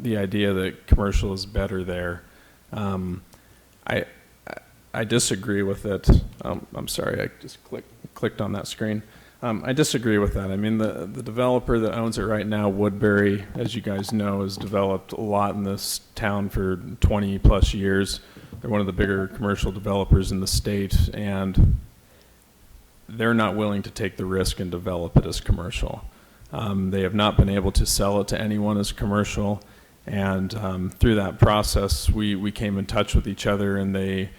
idea that commercial is better there, I disagree with it. I'm sorry, I just clicked on that screen. I disagree with that. I mean, the developer that owns it right now, Woodbury, as you guys know, has developed a lot in this town for 20 plus years. They're one of the bigger commercial developers in the state, and they're not willing to take the risk and develop it as commercial. They have not been able to sell it to anyone as commercial, and through that process, we came in touch with each other, and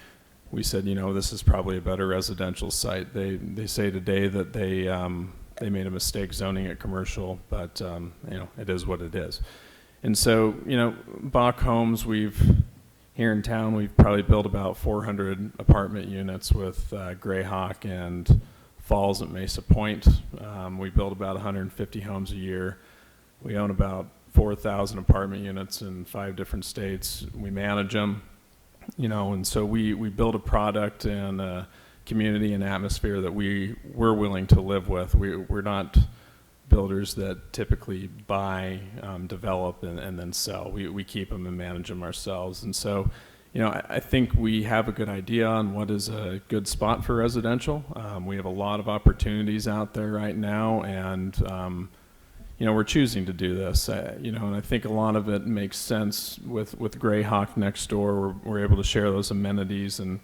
we said, you know, this is probably a better residential site. They say today that they made a mistake zoning it commercial, but you know, it is what it is. And so, you know, Bach Homes, here in town, we've probably built about 400 apartment units with Greyhawk and Falls at Mesa Point. We build about 150 homes a year. We own about 4,000 apartment units in 5 different states. We manage them. You know, and so we build a product and a community and atmosphere that we're willing to live with. We're not builders that typically buy, develop, and then sell. We keep them and manage them ourselves. And so, you know, I think we have a good idea on what is a good spot for residential. We have a lot of opportunities out there right now, and you know, we're choosing to do this, you know, and I think a lot of it makes sense with Greyhawk next door. We're able to share those amenities, and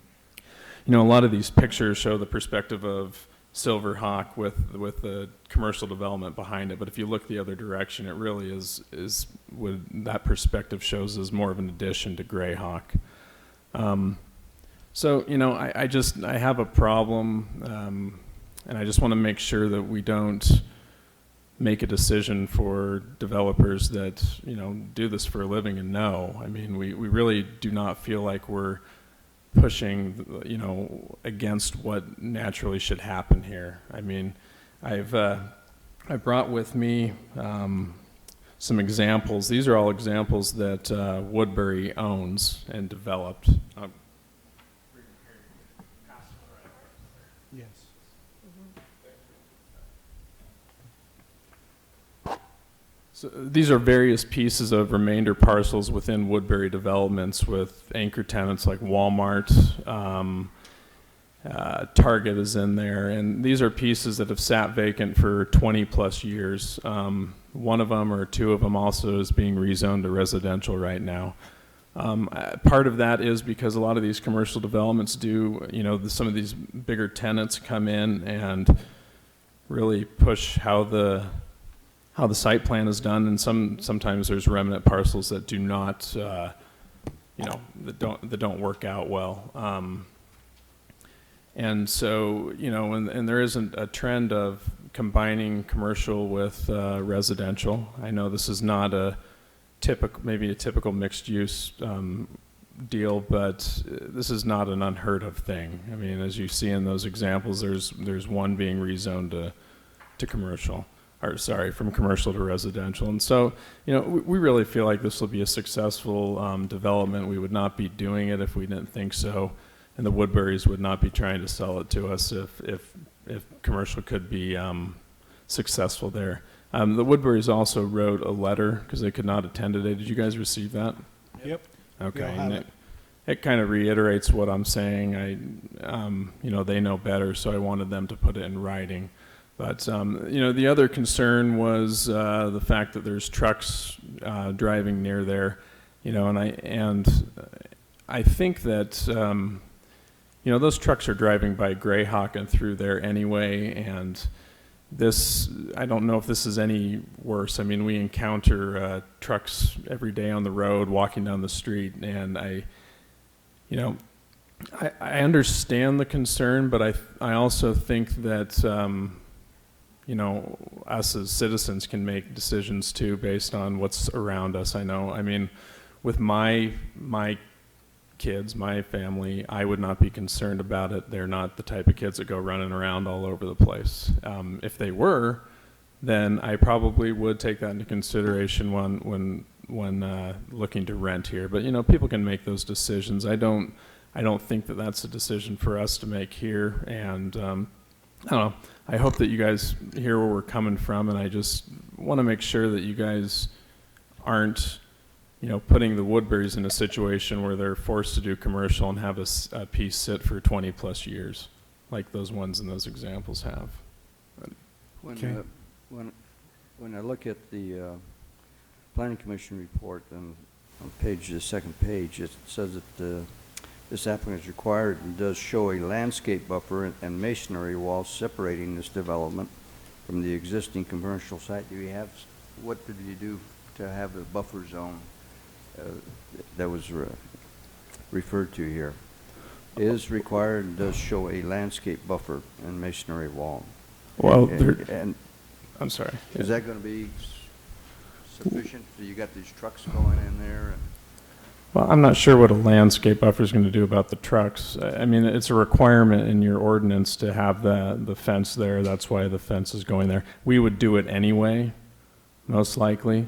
you know, a lot of these pictures show the perspective of Silverhawk with the commercial development behind it. But if you look the other direction, it really is what that perspective shows as more of an addition to Greyhawk. So you know, I have a problem, and I just want to make sure that we don't make a decision for developers that, you know, do this for a living and know. I mean, we really do not feel like we're pushing, you know, against what naturally should happen here. I mean, I brought with me some examples. These are all examples that Woodbury owns and developed. Yes. So these are various pieces of remainder parcels within Woodbury developments with anchor tenants like Walmart, Target is in there, and these are pieces that have sat vacant for 20 plus years. One of them or 2 of them also is being rezoned to residential right now. Part of that is because a lot of these commercial developments do, you know, some of these bigger tenants come in and really push how the site plan is done, and sometimes there's remnant parcels that do not, you know, that don't work out well. And so, you know, and there isn't a trend of combining commercial with residential. I know this is not maybe a typical mixed use deal, but this is not an unheard of thing. I mean, as you see in those examples, there's one being rezoned to commercial. Or sorry, from commercial to residential. And so, you know, we really feel like this will be a successful development. We would not be doing it if we didn't think so, and the Woodburys would not be trying to sell it to us if commercial could be successful there. The Woodburys also wrote a letter because they could not attend today. Did you guys receive that? Yep. Okay. You'll have And it kind of reiterates what I'm saying. You know, they know better, so I wanted them to put it in writing. But, you know, the other concern was the fact that there's trucks driving near there, you know, and I think that, you know, those trucks are driving by Greyhawk and through there anyway, and this, I don't know if this is any worse. I mean, we encounter trucks every day on the road, walking down the street, and you know, I understand the concern, but I also think that, you know, us as citizens can make decisions too based on what's around us. I know, I mean, with my kids, my family, I would not be concerned about it. They're not the type of kids that go running around all over the place. If they were, then I probably would take that into consideration when looking to rent here. But people can make those decisions. I don't think that that's a decision for us to make here. And I don't know. I hope that you guys hear where we're coming from, and I just want to make sure that you guys aren't putting the Woodburys in a situation where they're forced to do commercial and have a piece sit for 20 plus years, like those ones in those examples have. When I look at the Planning Commission report on the second page, it says that this applicant is required and does show a landscape buffer and masonry wall separating this development from the existing commercial site. What did you do to have the buffer zone that was referred to here? Is required and does show a landscape buffer and masonry wall. Well, I'm sorry. Is that going to be sufficient? So you got these trucks going in there? Well, I'm not sure what a landscape buffer is going to do about the trucks. I mean, it's a requirement in your ordinance to have the fence there. That's why the fence is going there. We would do it anyway, most likely.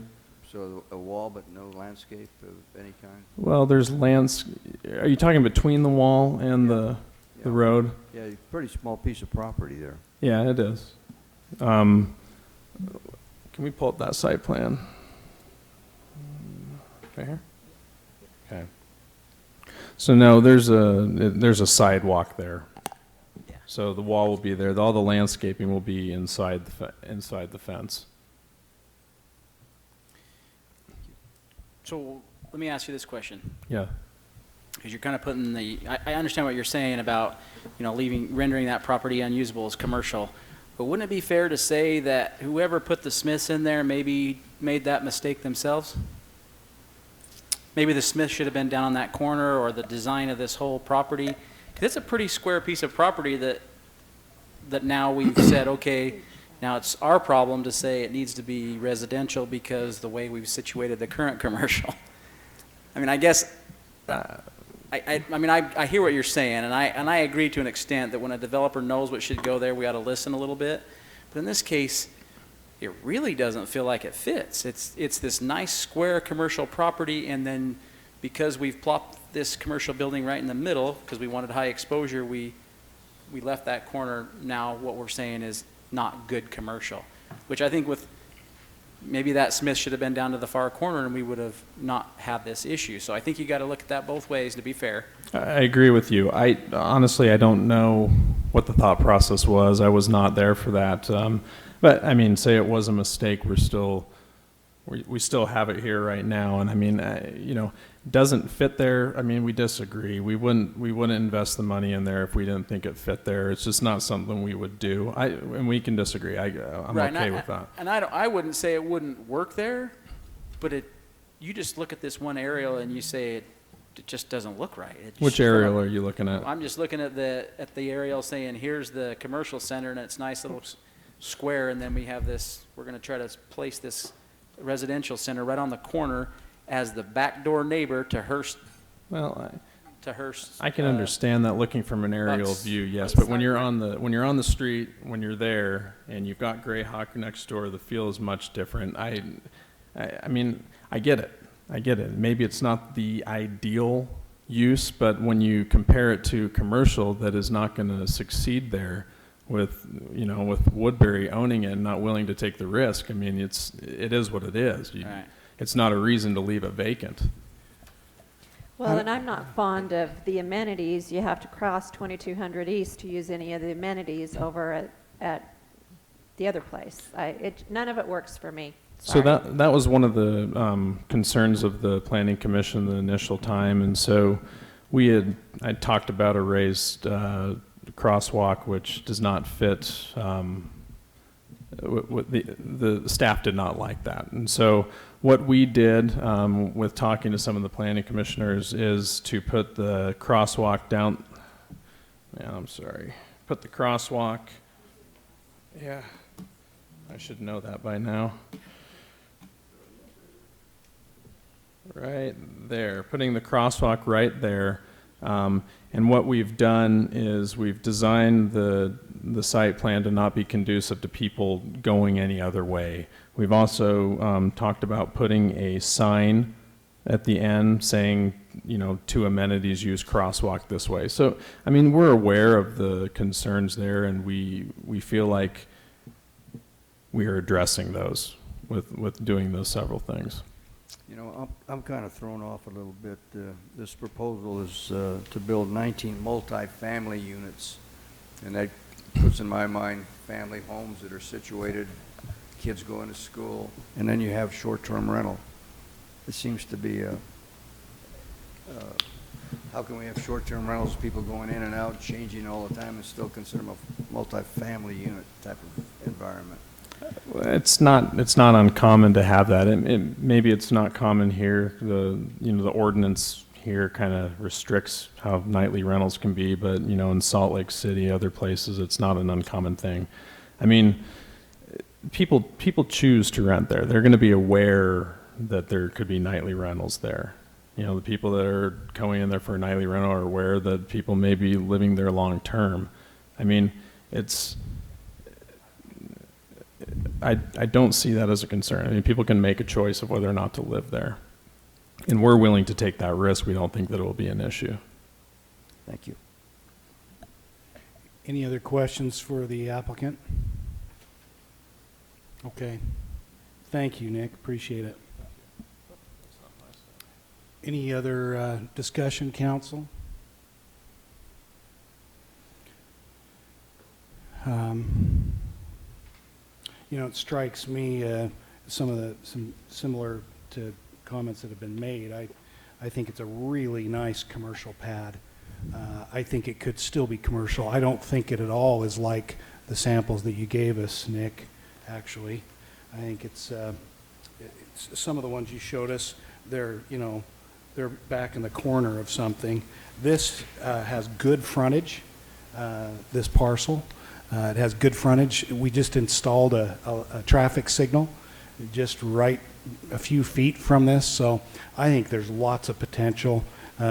So a wall but no landscape of any kind? Well, there's are you talking between the wall and the road? Yeah, a pretty small piece of property there. Yeah, it is. Can we pull up that site plan? Right here? Okay. So no, there's a sidewalk there. Yeah. So the wall will be there. All the landscaping will be inside the fence. So let me ask you this question. Yeah. Because you're kind of putting I understand what you're saying about, rendering that property unusable as commercial. But wouldn't it be fair to say that whoever put the Smiths in there maybe made that mistake themselves? Maybe the Smiths should have been down on that corner, or the design of this whole property. Because it's a pretty square piece of property that now we've said, okay, now it's our problem to say it needs to be residential because the way we've situated the current commercial. I mean, I guess, I hear what you're saying, and I agree to an extent that when a developer knows what should go there, we ought to listen a little bit. But in this case, it really doesn't feel like it fits. It's this nice square commercial property, and then because we've plopped this commercial building right in the middle, because we wanted high exposure, we left that corner. Now what we're saying is not good commercial, which I think maybe that Smith should have been down to the far corner and we would have not had this issue. So I think you got to look at that both ways, to be fair. I agree with you. Honestly, I don't know what the thought process was. I was not there for that. But I mean, say it was a mistake, we still have it here right now. And I mean, doesn't fit there. I mean, we disagree. We wouldn't invest the money in there if we didn't think it fit there. It's just not something we would do. And we can disagree. I'm right, okay with that. And I wouldn't say it wouldn't work there, but you just look at this one aerial and you say it just doesn't look right. Which aerial are you looking at? I'm just looking at the aerial saying here's the commercial center and it's nice little square, and then we have this. We're going to try to place this residential center right on the corner as the backdoor neighbor to Hearst. Well, to Hearst. I can understand that looking from an aerial view, yes. But when you're on the street, when you're there, and you've got Greyhawk next door, the feel is much different. I mean, I get it. Maybe it's not the ideal use, but when you compare it to commercial that is not going to succeed there, with Woodbury owning it and not willing to take the risk, I mean, it is what it is. Right. It's not a reason to leave it vacant. Well, and I'm not fond of the amenities. You have to cross 2200 East to use any of the amenities over at the other place. None of it works for me. Sorry. So that was one of the concerns of the Planning Commission the initial time, and so I talked about a raised crosswalk which does not fit. The staff did not like that, and so what we did with talking to some of the planning commissioners is to put the crosswalk down. Put the crosswalk. Yeah, I should know that by now. right there, putting the crosswalk right there. And what we've done is we've designed the site plan to not be conducive to people going any other way. We've also talked about putting a sign at the end saying, you know, to amenities use crosswalk this way. So, I mean, we're aware of the concerns there, and we feel like we are addressing those with doing those several things. You know, I'm kind of thrown off a little bit. This proposal is to build 19 multi-family units, and that puts in my mind family homes that are situated, kids going to school, and then you have short-term rental. It seems to be how can we have short-term rentals, people going in and out, changing all the time, and still consider them a multi-family unit type of environment? It's not uncommon to have that. Maybe it's not common here. The ordinance here kind of restricts how nightly rentals can be, but you know, in Salt Lake City, other places, it's not an uncommon thing. I mean, people choose to rent there. They're going to be aware that there could be nightly rentals there. You know, the people that are going in there for a nightly rental are aware that people may be living there long term. I mean, I don't see that as a concern. I mean, people can make a choice of whether or not to live there. And we're willing to take that risk. We don't think that it will be an issue. Thank you. Any other questions for the applicant? Okay. Thank you, Nick. Appreciate it. Any other discussion, council? You know, it strikes me some similar to comments that have been made. I think it's a really nice commercial pad. I think it could still be commercial. I don't think it at all is like the samples that you gave us, Nick, actually. I think it's some of the ones you showed us, they're back in the corner of something. This has good frontage, this parcel. It has good frontage. We just installed a traffic signal just right a few feet from this, so I think there's lots of potential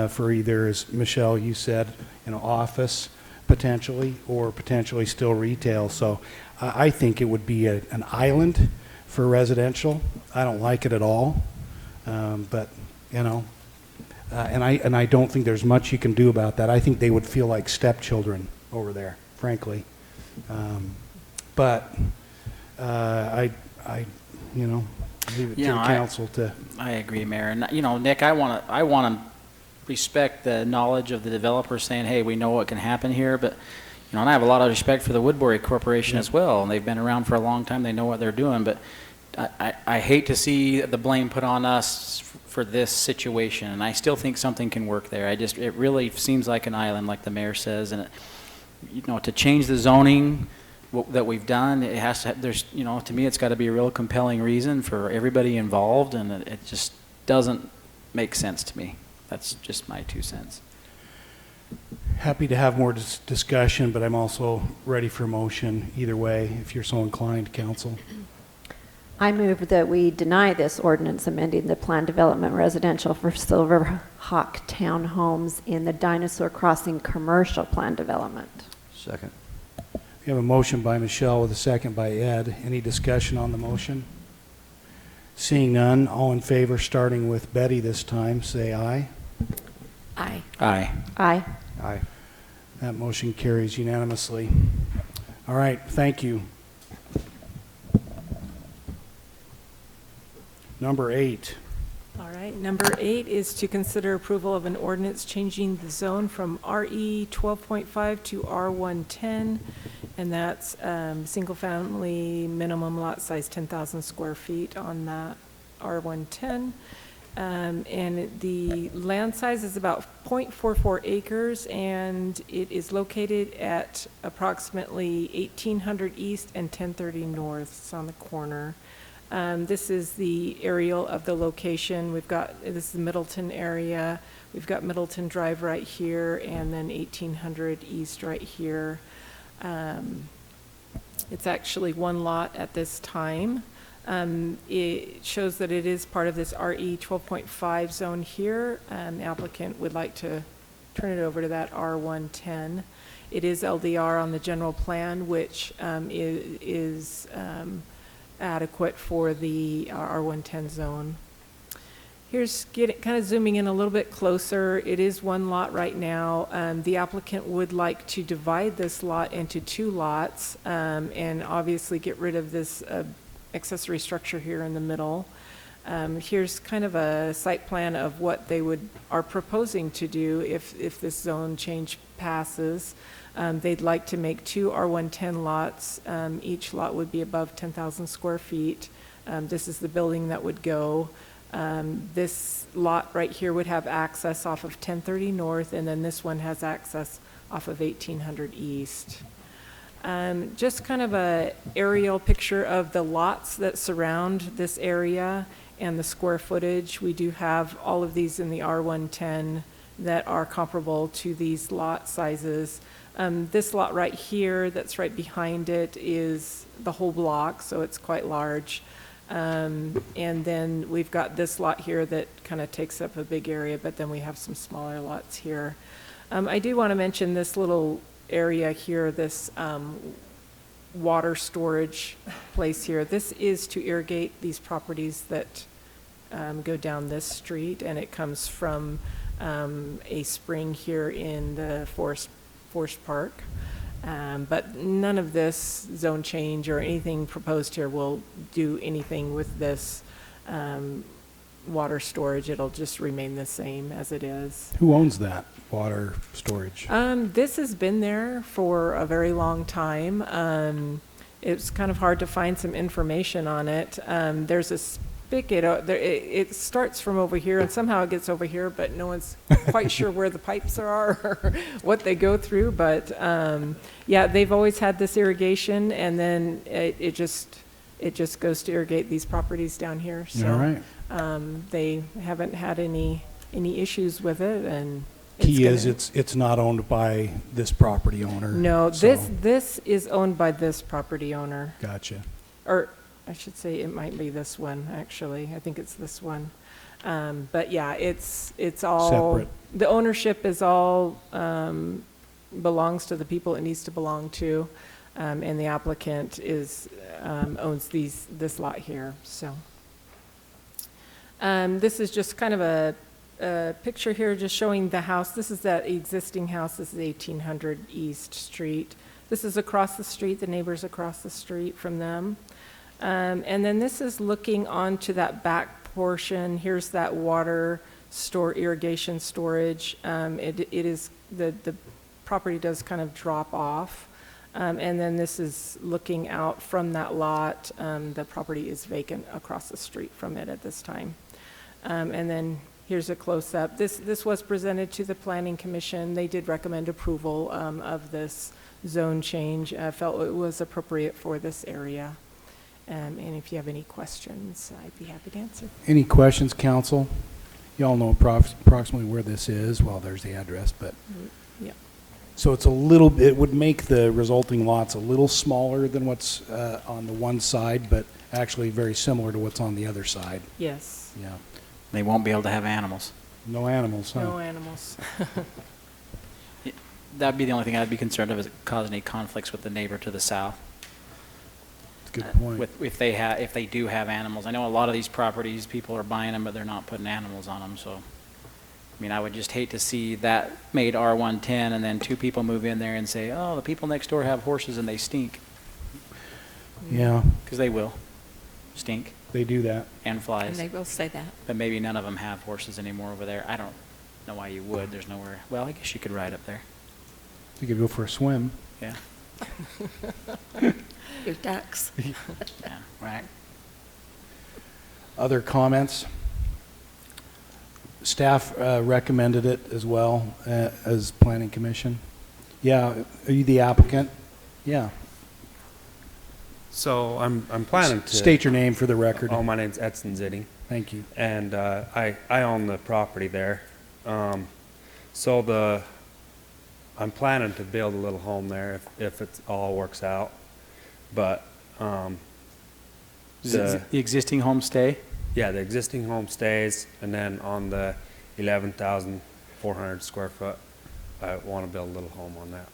for either, as Michelle, you said, office potentially, or potentially still retail. So I think it would be an island for residential. I don't like it at all, but and I don't think there's much you can do about that. I think they would feel like stepchildren over there, frankly. But I leave it to the council to. I agree, Mayor. And Nick, I want to respect the knowledge of the developer saying, hey, we know what can happen here, but and I have a lot of respect for the Woodbury Corporation as well, and they've been around for a long time. They know what they're doing, but I hate to see the blame put on us for this situation, and I still think something can work there. It really seems like an island, like the mayor says, and to change the zoning that we've done, it has to. To me, it's got to be a real compelling reason for everybody involved, and it just doesn't make sense to me. That's just my 2 cents. Happy to have more discussion, but I'm also ready for motion either way, if you're so inclined, council. I move that we deny this ordinance amending the planned development residential for Silver Hawk Townhomes in the Dinosaur Crossing commercial plan development. Second. We have a motion by Michelle with a second by Ed. Any discussion on the motion? Seeing none, all in favor, starting with Betty this time, say aye. Aye. Aye. Aye. Aye. That motion carries unanimously. All right, thank you. Number 8. All right, number 8 is to consider approval of an ordinance changing the zone from RE 12.5 to R110, and that's single-family minimum lot size 10,000 square feet on that R110. And the land size is about 0.44 acres, and it is located at approximately 1800 East and 1030 North. It's on the corner. This is the aerial of the location. This is the Middleton area. We've got Middleton Drive right here, and then 1800 East right here. It's actually one lot at this time. It shows that it is part of this RE 12.5 zone here. The applicant would like to turn it over to that R110. It is LDR on the general plan, which is adequate for the R110 zone. Here's kind of zooming in a little bit closer. It is one lot right now. The applicant would like to divide this lot into 2 lots and obviously get rid of this accessory structure here in the middle. Here's kind of a site plan of what they are proposing to do if this zone change passes. They'd like to make 2 R110 lots. Each lot would be above 10,000 square feet. This is the building that would go. This lot right here would have access off of 1030 North, and then this one has access off of 1800 East. Just kind of a aerial picture of the lots that surround this area and the square footage. We do have all of these in the R110 that are comparable to these lot sizes. This lot right here that's right behind it is the whole block, so it's quite large. And then we've got this lot here that kind of takes up a big area, but then we have some smaller lots here. I do want to mention this little area here, this water storage place here. This is to irrigate these properties that go down this street, and it comes from a spring here in the Forest Park. But none of this zone change or anything proposed here will do anything with this water storage. It'll just remain the same as it is. Who owns that water storage? This has been there for a very long time. It's kind of hard to find some information on it. There's a spigot. It starts from over here, and somehow it gets over here, but no one's quite sure where the pipes are or what they go through. But yeah, they've always had this irrigation, and then it just goes to irrigate these properties down here. So All right. they haven't had any issues with it, and Key is it's not owned by this property owner. no, so- this is owned by this property owner. Gotcha. Or I should say it might be this one, actually. I think it's this one. But yeah, it's all, Separate. the ownership is all, belongs to the people it needs to belong to. And the applicant owns this lot here, so. This is just kind of a picture here just showing the house. This is that existing house. This is 1800 East Street. This is across the street, the neighbors across the street from them. And then this is looking onto that back portion. Here's that water irrigation storage. It is, the property does kind of drop off. And then this is looking out from that lot. The property is vacant across the street from it at this time. And then here's a close-up. This was presented to the Planning Commission. They did recommend approval of this zone change. Felt it was appropriate for this area. And if you have any questions, I'd be happy to answer. Any questions, council? You all know approximately where this is. Well, there's the address, but. Yeah. So it's it would make the resulting lots a little smaller than what's on the one side, but actually very similar to what's on the other side. Yes. Yeah. They won't be able to have animals. No animals, huh? No animals. That'd be the only thing I'd be concerned of, is it causing any conflicts with the neighbor to the south. That's a good point. If they do have animals. I know a lot of these properties, people are buying them, but they're not putting animals on them, so. I mean, I would just hate to see that made R110 and then 2 people move in there and say, oh, the people next door have horses and they stink. Yeah, Because they will stink, they do that. and And flies. they will say that. But maybe none of them have horses anymore over there. I don't know why you would. There's nowhere. Well, I guess you could ride up there. You could go for a swim. Yeah. Your ducks. Yeah. Right. Other comments? Staff recommended it as well as Planning Commission. Yeah, are you the applicant? Yeah. So I'm planning to State your name for the record. Oh, my name's Edson Zitting, Thank you. and I own the property there. I'm planning to build a little home there if it all works out. But The, The existing homestay? yeah, the existing home stays, and then on the 11,400 square foot, I want to build a little home on that.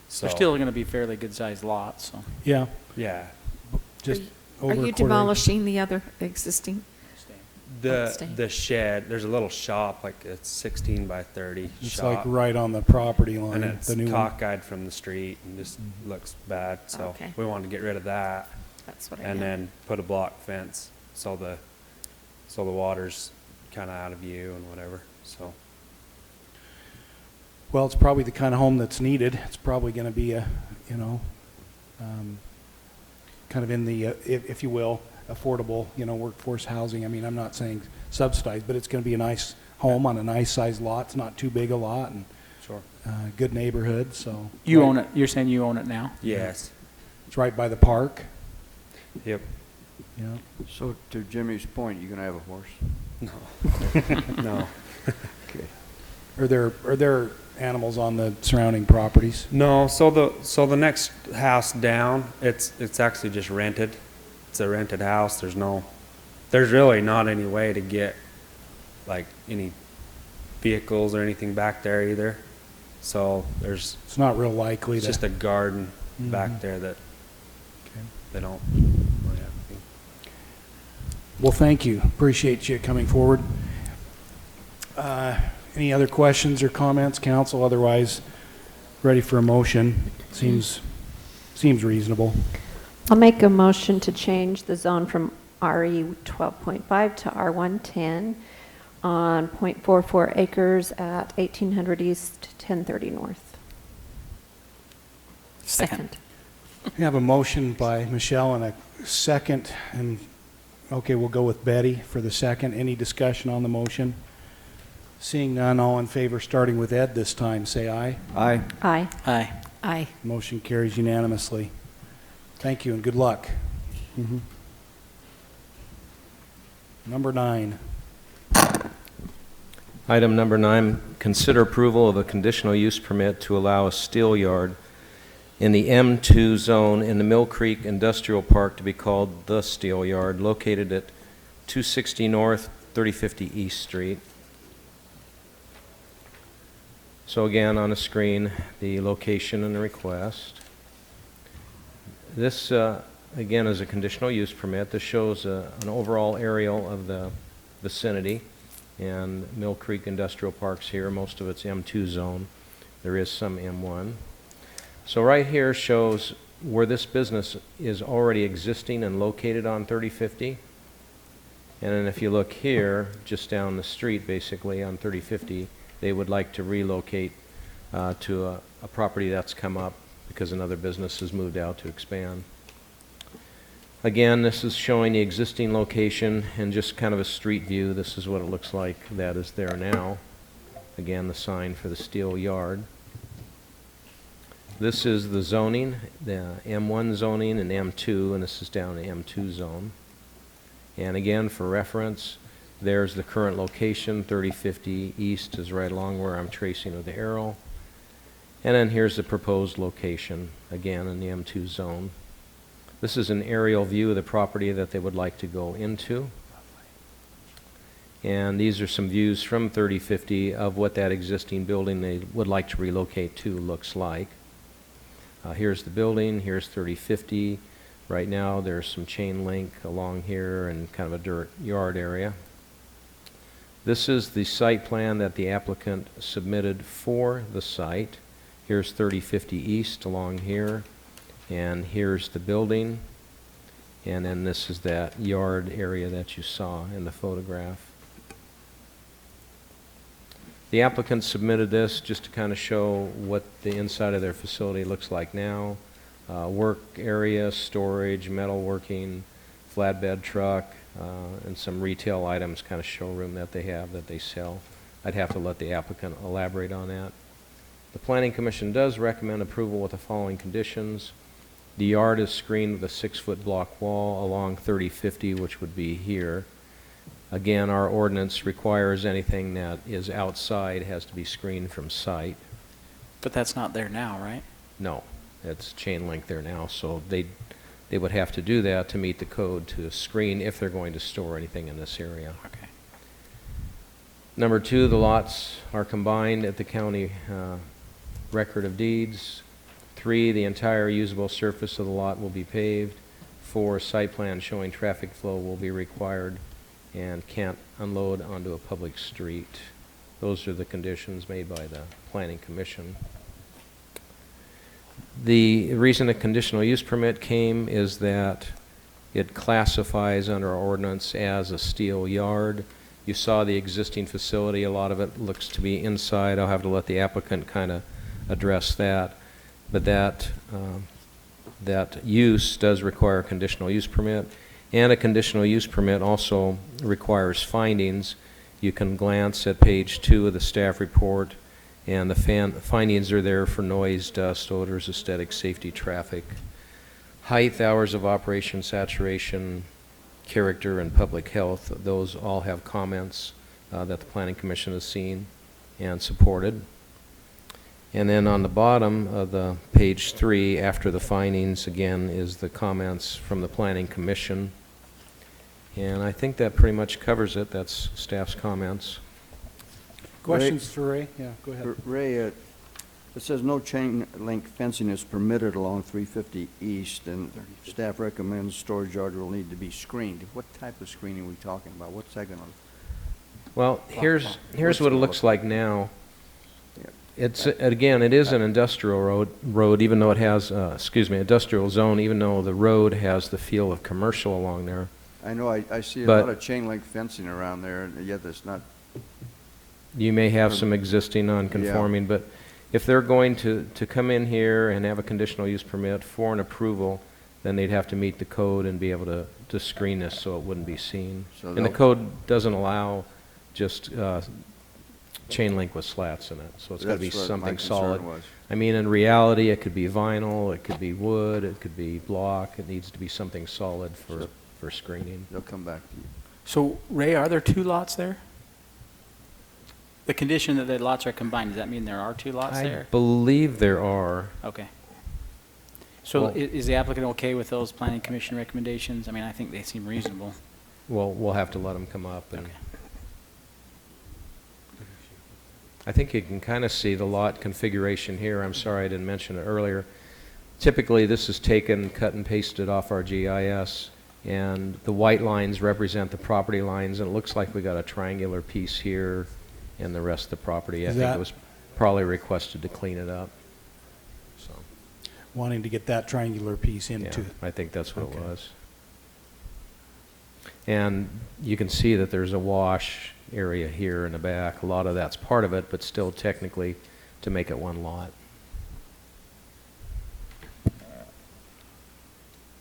So, They're still going to be fairly good-sized lots, so. Yeah, yeah, just Are over a you quarter acre. demolishing the other existing? stay. the shed, there's a little shop, like it's 16 by 30 It's shop. like right on the property line, And it's the new one. cockeyed from the street and just looks bad, so Okay. we wanted to get rid of that. That's what I And meant. then put a block fence, so the water's kinda out of view and whatever, so. Well, it's probably the kind of home that's needed. It's probably going to be a, you know, kind of in the, if you will, affordable, you know, workforce housing. I mean, I'm not saying subsidized, but it's going to be a nice home on a nice sized lot. It's not too big a lot, and Sure. good neighborhood, so. You Right- own it, you're saying you own it now? Yes, It's right by the park, yep. you know. So to Jimmy's point, you gonna have a horse? No. Okay. Are there animals on the surrounding properties? No, so the next house down, it's actually just rented. It's a rented house. There's really not any way to get like any vehicles or anything back there either. So there's It's not real likely it's to. just a garden Mhm. back there that Okay. they don't really have anything. Well, thank you. Appreciate you coming forward. Any other questions or comments, council? Otherwise, ready for a motion? Seems reasonable. I'll make a motion to change the zone from RE 12.5 to R110 on .44 acres at 1800 East, 1030 North. Second. We have a motion by Michelle and a second, and, okay, we'll go with Betty for the second. Any discussion on the motion? Seeing none, all in favor, starting with Ed this time, say aye. Aye. Aye. Aye. Aye. Motion carries unanimously. Thank you and good luck. Number 9. Item number 9, consider approval of a conditional use permit to allow a steel yard in the M2 zone in the Mill Creek Industrial Park to be called The Steel Yard, located at 260 North, 3050 East Street. So again, on the screen, the location and the request. This, again, is a conditional use permit. This shows an overall aerial of the vicinity, and Mill Creek Industrial Park's here. Most of it's M2 zone. There is some M1. So right here shows where this business is already existing and located on 3050. And then if you look here, just down the street, basically, on 3050, they would like to relocate to a property that's come up because another business has moved out to expand. Again, this is showing the existing location and just kind of a street view. This is what it looks like that is there now. Again, the sign for the steel yard. This is the zoning, the M1 zoning and M2, and this is down the M2 zone. And again, for reference, there's the current location, 3050 East is right along where I'm tracing with the arrow. And then here's the proposed location, again in the M2 zone. This is an aerial view of the property that they would like to go into. And these are some views from 3050 of what that existing building they would like to relocate to looks like. Here's the building, here's 3050. Right now there's some chain link along here and kind of a dirt yard area. This is the site plan that the applicant submitted for the site. Here's 3050 East along here, and here's the building, and then this is that yard area that you saw in the photograph. The applicant submitted this just to kind of show what the inside of their facility looks like now. Work area, storage, metalworking, flatbed truck, and some retail items, kind of showroom that they have that they sell. I'd have to let the applicant elaborate on that. The Planning Commission does recommend approval with the following conditions. The yard is screened with a 6-foot block wall along 3050, which would be here. Again, our ordinance requires anything that is outside has to be screened from sight. But that's not there now, right? No, it's chain link there now, so they they would have to do that to meet the code to screen if they're going to store anything in this area. Okay. Number 2, the lots are combined at the county record of deeds. 3, the entire usable surface of the lot will be paved. 4, site plan showing traffic flow will be required and can't unload onto a public street. Those are the conditions made by the Planning Commission. The reason a conditional use permit came is that it classifies under our ordinance as a steel yard. You saw the existing facility, a lot of it looks to be inside. I'll have to let the applicant kind of address that. But that use does require a conditional use permit, and a conditional use permit also requires findings. You can glance at page 2 of the staff report, and the findings are there for noise, dust, odors, aesthetic, safety, traffic, height, hours of operation, saturation, character, and public health. Those all have comments that the Planning Commission has seen and supported. And then on the bottom of the page 3, after the findings, again, is the comments from the Planning Commission. And I think that pretty much covers it. That's staff's comments. Questions for Ray? Yeah, go ahead. Ray, it says no chain link fencing is permitted along 350 East, and staff recommends storage yard will need to be screened. What type of screening are we talking about? What's that going to? Well, here's what it looks like now. It's, again, it is an industrial road, even though it has, industrial zone, even though the road has the feel of commercial along there. I know, I see a lot of chain link fencing around there, and yet it's not. You may have some existing non-conforming, but if they're going to come in here and have a conditional use permit for an approval, then they'd have to meet the code and be able to screen this so it wouldn't be seen. So and the code doesn't allow just chain link with slats in it, so it's got to be something solid. I mean, in reality, it could be vinyl, it could be wood, it could be block. It needs to be something solid for screening. They'll come back to you. So, Ray, are there 2 lots there? The condition that the lots are combined, does that mean there are 2 lots there? I believe there are. Okay. So Well- is the applicant okay with those Planning Commission recommendations? I mean, I think they seem reasonable. Well, we'll have to let them come up. And Okay. I think you can kind of see the lot configuration here. I'm sorry I didn't mention it earlier. Typically, this is taken, cut and pasted off our GIS, and the white lines represent the property lines, and it looks like we got a triangular piece here and the rest of the property. I think it was probably requested to clean it up. So, Wanting to get that triangular piece into. yeah, I think that's what it was. And you can see that there's a wash area here in the back. A lot of that's part of it, but still technically to make it one lot.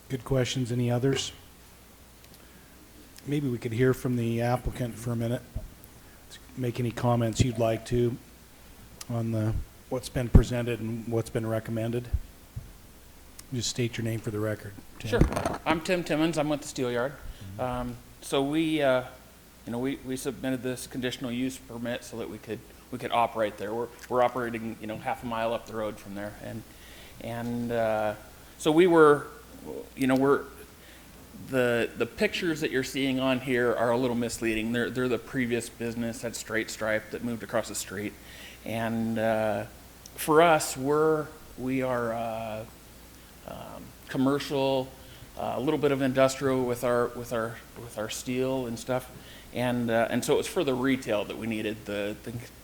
Good questions. Any others? Maybe we could hear from the applicant for a minute. Make any comments you'd like to on what's been presented and what's been recommended. Just state your name for the record. Tim. Sure. I'm Tim Timmons. I'm with the Steel Yard. So we submitted this conditional use permit so that we could operate there. We're operating, half a mile up the road from there, and so we were, the pictures that you're seeing on here are a little misleading. They're the previous business, that Straight Stripe, that moved across the street, and for us, we are commercial. A little bit of industrial with our steel and stuff, and so it was for the retail that we needed the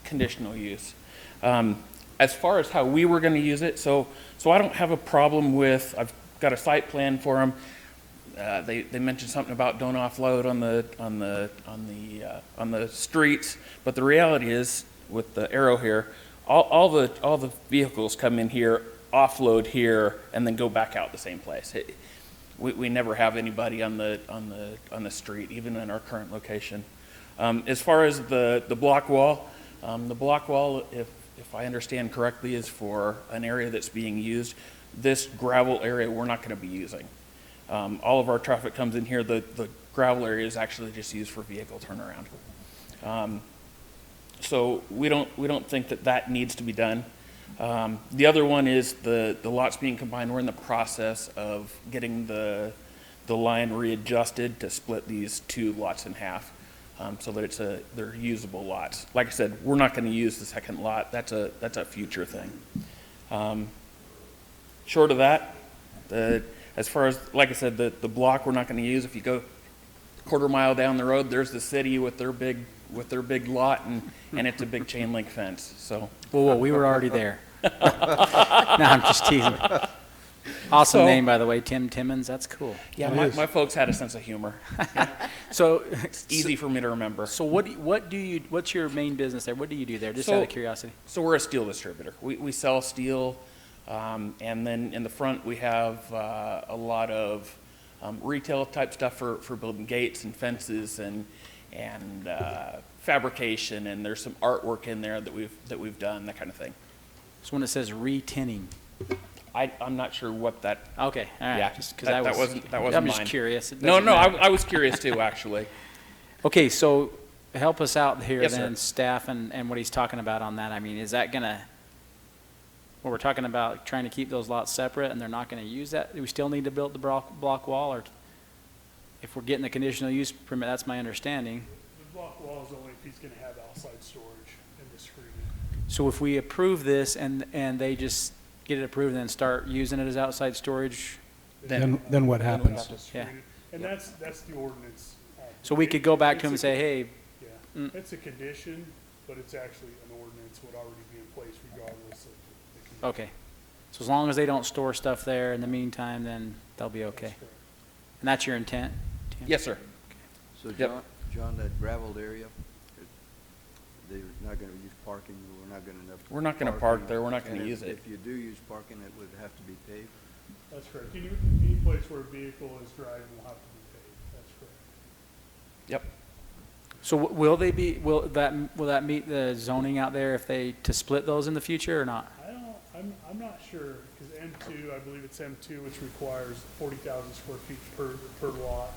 conditional use. As far as how we were going to use it, so I don't have a problem with. I've got a site plan for them. They mentioned something about don't offload on the streets, but the reality is with the arrow here, all the vehicles come in here, offload here, and then go back out the same place. We never have anybody on the street, even in our current location. As far as the block wall, if I understand correctly, is for an area that's being used. This gravel area we're not going to be using. All of our traffic comes in here. The gravel area is actually just used for vehicle turnaround. So we don't think that needs to be done. The other one is the lots being combined. We're in the process of getting the line readjusted to split these two lots in half, so that they're usable lots. Like I said, we're not going to use the second lot. That's a future thing. Short of that, as far as, like I said, the block we're not going to use. If you go a quarter mile down the road, there's the city with their big lot, and it's a big chain link fence. So. Whoa, we were already there. No, I'm just teasing. Awesome name, by the way, Tim Timmons. That's cool. Yeah, my folks had a sense of humor. So it's easy for me to remember. So what's your main business there? What do you do there? Just out of curiosity. So we're a steel distributor. We sell steel, and then in the front we have a lot of retail type stuff for building gates and fences and fabrication, and there's some artwork in there that we've done, that kind of thing. So when it says re-tinning, I'm not sure what that. Okay, all right. Yeah, just because that wasn't I'm mine. just curious. No, I was curious too, actually. Okay, so help us out here Yes, then, sir. staff, and what he's talking about on that. I mean, is that gonna? Well, we're talking about trying to keep those lots separate, and they're not going to use that. Do we still need to build the block wall, or if we're getting the conditional use permit? That's my understanding. The block wall is only if he's going to have outside storage in the screen. So if we approve this and they just get it approved and then start using it as outside storage, Then what happens? Yeah. And that's the ordinance. So we could go back to him and say, hey. Yeah, it's a condition, but it's actually an ordinance would already be in place regardless of the condition. Okay. So as long as they don't store stuff there in the meantime, then they'll be okay. And that's your intent? Tim? Yes, sir. So Yep. John, that gravelled area, they're not going to use parking, We're not going to park there, we're not going to use it. If you do use parking, it would have to be paved? That's correct. Any place where a vehicle is driving will have to be paved. That's correct. Yep. So will that meet the zoning out there to split those in the future or not? I'm not sure, because M2, I believe it's M2, which requires 40,000 square feet per lot.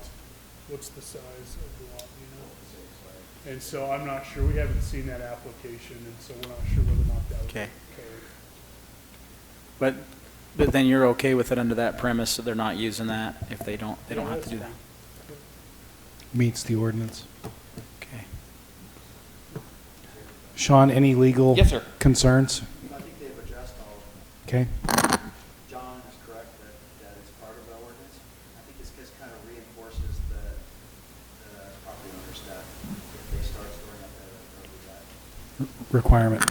What's the size of the lot, do you know? And so I'm not sure, we haven't seen that application, and so we're not sure whether or not that would be Okay. But then you're okay with it under that premise that they're not using that if they don't have to do that? Meets the ordinance. Okay. Sean, any legal Yes, sir. concerns? I think they've addressed all of them. Okay. John is correct that it's part of the ordinance. I think this just kind of reinforces the property owners that if they start storing up there, they'll do that. Requirement.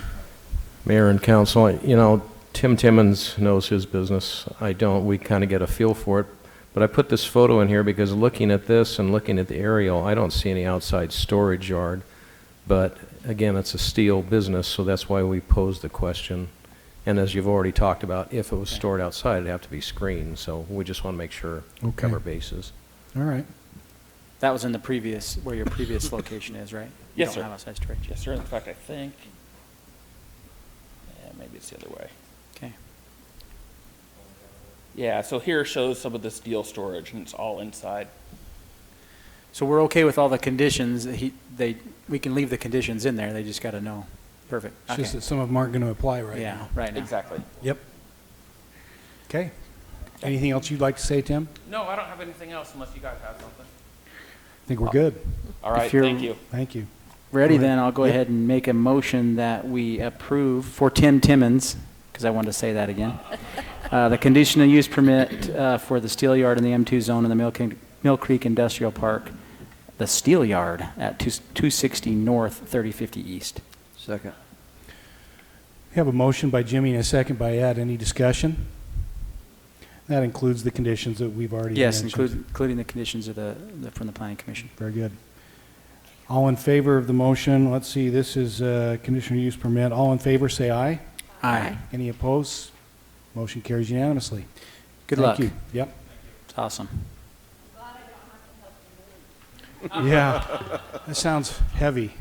Mayor and council, you know, Tim Timmons knows his business. I don't. We kind of get a feel for it. But I put this photo in here because looking at this and looking at the aerial, I don't see any outside storage yard. But again, it's a steel business, so that's why we posed the question. And as you've already talked about, if it was stored outside, it'd have to be screened. So we just want to make sure we cover bases. All right. That was in the previous, where your previous location is, right? Yes, You sir. don't have outside storage. Yes, sir. In fact, I think, maybe it's the other way. Okay. Yeah, so here shows some of the steel storage, and it's all inside. So we're okay with all the conditions. We can leave the conditions in there. They just got to know. Perfect. It's just that some of them aren't going to apply right now. Yeah, right now. Exactly. Yep. Okay. Anything else you'd like to say, Tim? No, I don't have anything else unless you guys have something. I think we're good. All right, If you're thank you. Thank you. Ready, Go ahead. then I'll go Yep. ahead and make a motion that we approve for Tim Timmons, because I wanted to say that again. The conditional use permit for the steel yard in the M2 zone in the Mill Creek Industrial Park, the steel yard at 260 North, 3050 East. Second. We have a motion by Jimmy and a second by Ed. Any discussion? That includes the conditions that we've already Yes, mentioned. including the conditions of from the Planning Commission. Very good. All in favor of the motion? Let's see, this is a conditional use permit. All in favor, say aye. Aye. Any opposed? Motion carries unanimously. Good Thank luck. you. Yep. It's awesome. Yeah, that sounds heavy.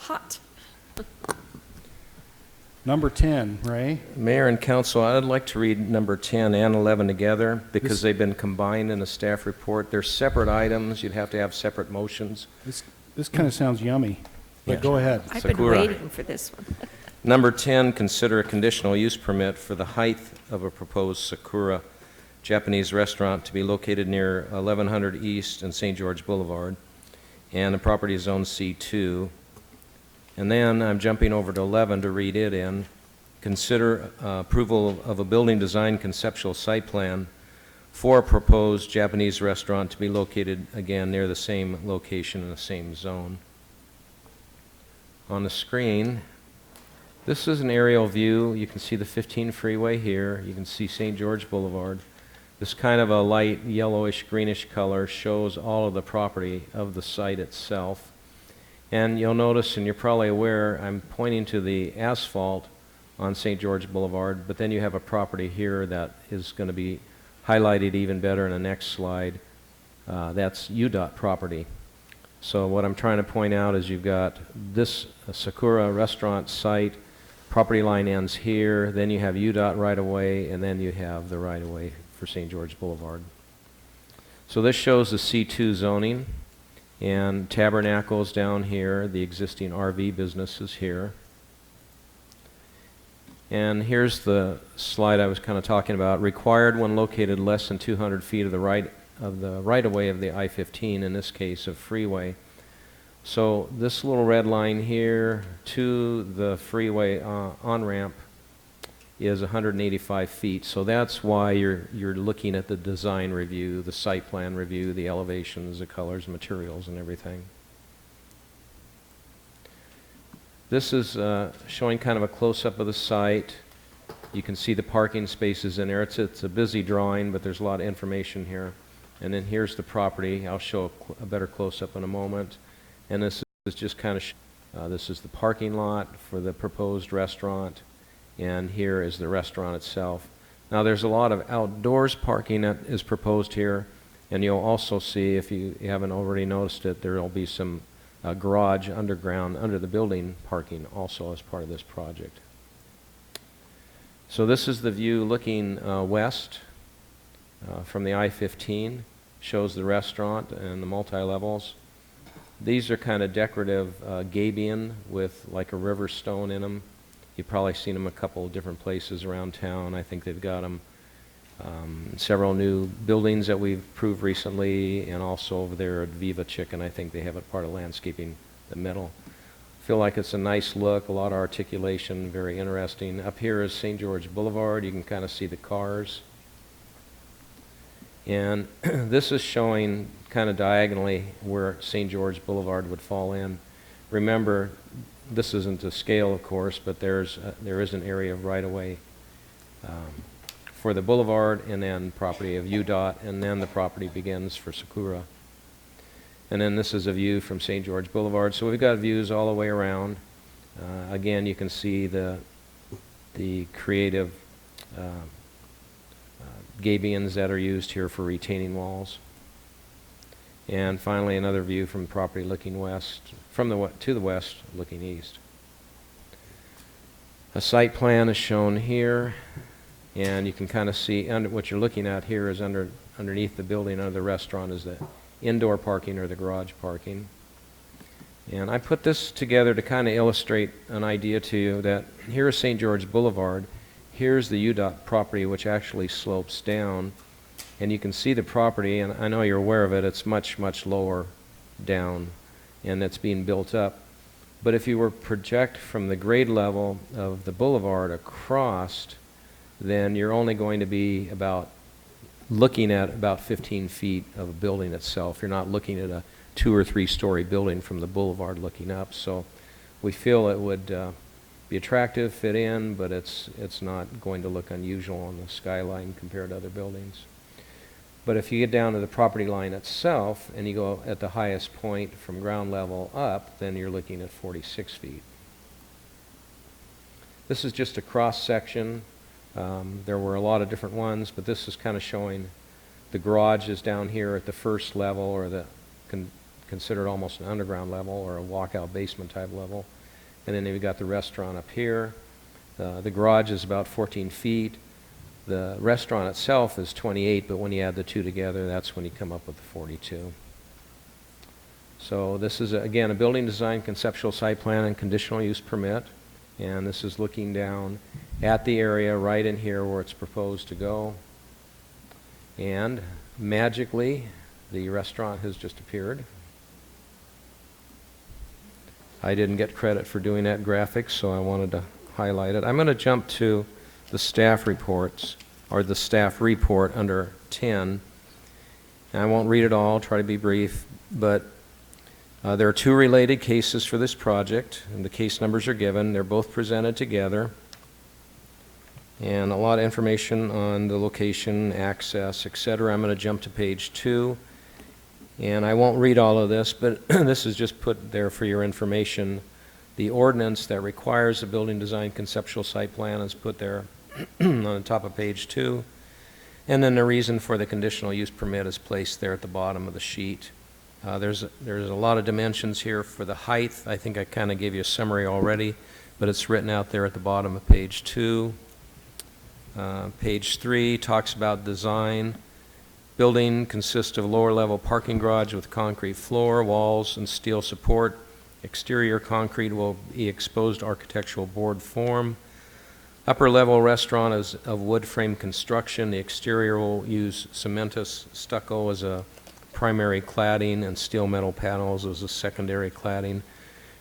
Hot. Number 10, Ray. Mayor and council, I'd like to read number 10 and 11 together because they've been combined in a staff report. They're separate items. You'd have to have separate motions. This kind of sounds yummy, but Yeah. go ahead. I've been Sakura. waiting for this one. Number 10, consider a conditional use permit for the height of a proposed Sakura Japanese restaurant to be located near 1100 East and St. George Boulevard, and the property is zone C2. And then I'm jumping over to 11 to read it in. Consider approval of a building design conceptual site plan for a proposed Japanese restaurant to be located, again, near the same location in the same zone. On the screen, this is an aerial view. You can see the 15 freeway here. You can see St. George Boulevard. This kind of a light yellowish greenish color shows all of the property of the site itself. And you'll notice, and you're probably aware, I'm pointing to the asphalt on St. George Boulevard, but then you have a property here that is going to be highlighted even better in the next slide. That's UDOT property. So what I'm trying to point out is you've got this Sakura restaurant site, property line ends here, then you have UDOT right away, and then you have the right of way for St. George Boulevard. So this shows the C2 zoning, and Tabernacle's down here, the existing RV business is here. And here's the slide I was kind of talking about. Required when located less than 200 feet of the right-of-way of the I-15, in this case of freeway. So this little red line here to the freeway on-ramp is 185 feet. So that's why you're looking at the design review, the site plan review, the elevations, the colors, materials, and everything. This is showing kind of a close-up of the site. You can see the parking spaces in there. It's a busy drawing, but there's a lot of information here. And then here's the property. I'll show a better close-up in a moment. And this is just kind of, this is the parking lot for the proposed restaurant. And here is the restaurant itself. Now there's a lot of outdoors parking that is proposed here. And you'll also see, if you haven't already noticed it, there will be some garage underground under the building parking also as part of this project. So this is the view looking west from the I-15. Shows the restaurant and the multi-levels. These are kind of decorative gabion with like a river stone in them. You've probably seen them a couple of different places around town. I think they've got them several new buildings that we've approved recently, and also over there at Viva Chicken, I think they have a part of landscaping, the middle. Feel like it's a nice look, a lot of articulation, very interesting. Up here is St. George Boulevard. You can kind of see the cars. And this is showing kind of diagonally where St. George Boulevard would fall in. Remember, this isn't to scale, of course, but there is an area of right-of-way for the boulevard, and then property of UDOT, and then the property begins for Sakura. And then this is a view from St. George Boulevard. So we've got views all the way around. Again, you can see the creative gabions that are used here for retaining walls. And finally, another view from the property looking west, to the west, looking east. A site plan is shown here. And you can kind of see what you're looking at here is underneath the building under the restaurant is the indoor parking or the garage parking. And I put this together to kind of illustrate an idea to you that here is St. George Boulevard. Here's the UDOT property, which actually slopes down. And you can see the property, and I know you're aware of it, it's much, much lower down, and it's being built up. But if you were to project from the grade level of the boulevard across, then you're only going to be looking at about 15 feet of a building itself. You're not looking at a 2 or 3 story building from the boulevard looking up. So we feel it would be attractive, fit in, but it's not going to look unusual on the skyline compared to other buildings. But if you get down to the property line itself and you go at the highest point from ground level up, then you're looking at 46 feet. This is just a cross section. There were a lot of different ones, but this is kind of showing the garage is down here at the first level, or considered almost an underground level or a walkout basement type level. And then you've got the restaurant up here. The garage is about 14 feet. The restaurant itself is 28, but when you add the two together, that's when you come up with the 42. So this is, again, a building design conceptual site plan and conditional use permit. And this is looking down at the area right in here where it's proposed to go. And magically, the restaurant has just appeared. I didn't get credit for doing that graphic, so I wanted to highlight it. I'm going to jump to the staff reports, or the staff report under 10. And I won't read it all, try to be brief, but there are 2 related cases for this project, and the case numbers are given. They're both presented together. And a lot of information on the location, access, etc. I'm going to jump to page 2. And I won't read all of this, but this is just put there for your information. The ordinance that requires the building design conceptual site plan is put there on the top of page 2. And then the reason for the conditional use permit is placed there at the bottom of the sheet. There's a lot of dimensions here for the height. I think I kind of gave you a summary already, but it's written out there at the bottom of page 2. Page 3 talks about design. Building consists of lower level parking garage with concrete floor, walls, and steel support. Exterior concrete will be exposed architectural board form. Upper level restaurant is of wood frame construction. The exterior will use cementous stucco as a primary cladding and steel metal panels as a secondary cladding.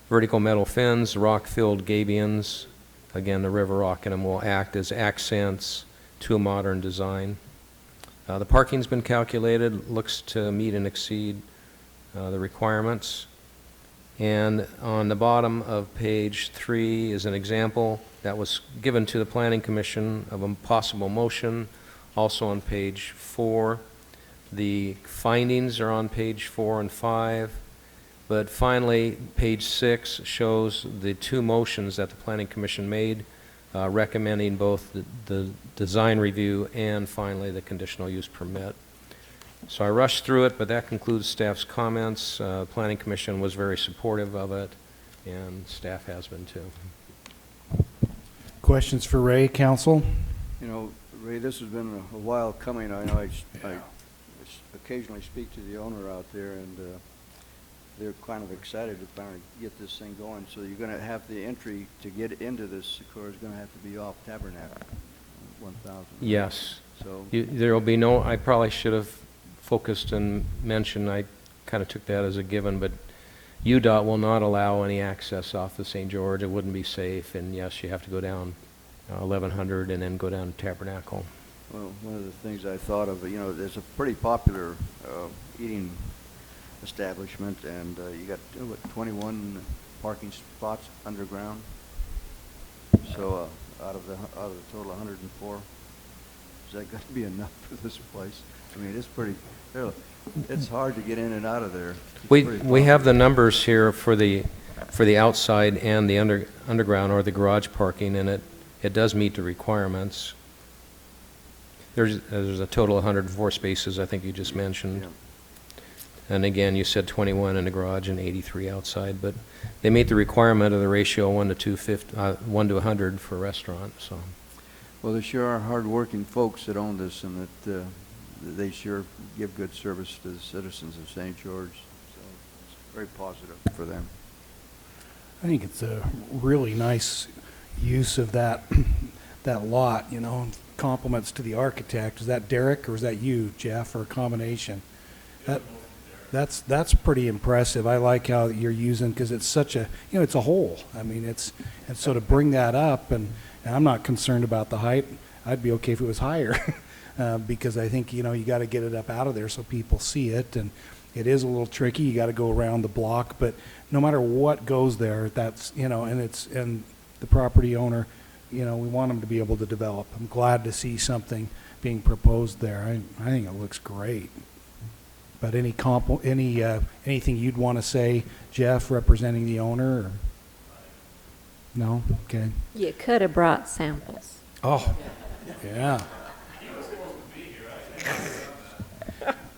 Vertical metal fins, rock-filled gabions, again the river rock in them, will act as accents to a modern design. The parking's been calculated, looks to meet and exceed the requirements. And on the bottom of page 3 is an example that was given to the Planning Commission of a possible motion, also on page 4. The findings are on page 4 and 5. But finally, page 6 shows the 2 motions that the Planning Commission made, recommending both the design review and finally the conditional use permit. So I rushed through it, but that concludes staff's comments. Planning Commission was very supportive of it, and staff has been too. Questions for Ray, council? You know, Ray, this has been a while coming. I know I occasionally speak to the owner out there, and they're kind of excited to finally get this thing going. So you're going to have the entry to get into this, of course, is going to have to be off Tabernacle, 1,000. Yes. So there will be no, I probably should have focused and mentioned, I kind of took that as a given, but UDOT will not allow any access off the St. George. It wouldn't be safe, and yes, you have to go down 1100 and then go down to Tabernacle. Well, one of the things I thought of, you know, there's a pretty popular eating establishment, and you got 21 parking spots underground. So out of the total 104, is that going to be enough for this place? I mean, it's pretty. It's hard to get in and out of there. We have the numbers here for the outside and the underground or the garage parking, and it does meet the requirements. There's a total of 104 spaces, I think you just mentioned. Yeah. And again, you said 21 in the garage and 83 outside, but they meet the requirement of the ratio 1 to 100 for a restaurant. So, well, there sure are hard-working folks that own this, and that they sure give good service to the citizens of St. George. So it's very positive for them. I think it's a really nice use of that that lot, you know, compliments to the architect. Is that Derek or is that you, Jeff, or a combination? That's pretty impressive. I like how you're using, because it's such a, you know, it's a hole. I mean, and so to bring that up, and I'm not concerned about the height. I'd be okay if it was higher, because I think, you know, you got to get it up out of there so people see it, and it is a little tricky. You got to go around the block, but no matter what goes there, that's, you know, and the property owner, you know, we want them to be able to develop. I'm glad to see something being proposed there. I think it looks great. But anything you'd want to say, Jeff, representing the owner? Or? No? Okay. You could have brought samples. Oh, yeah.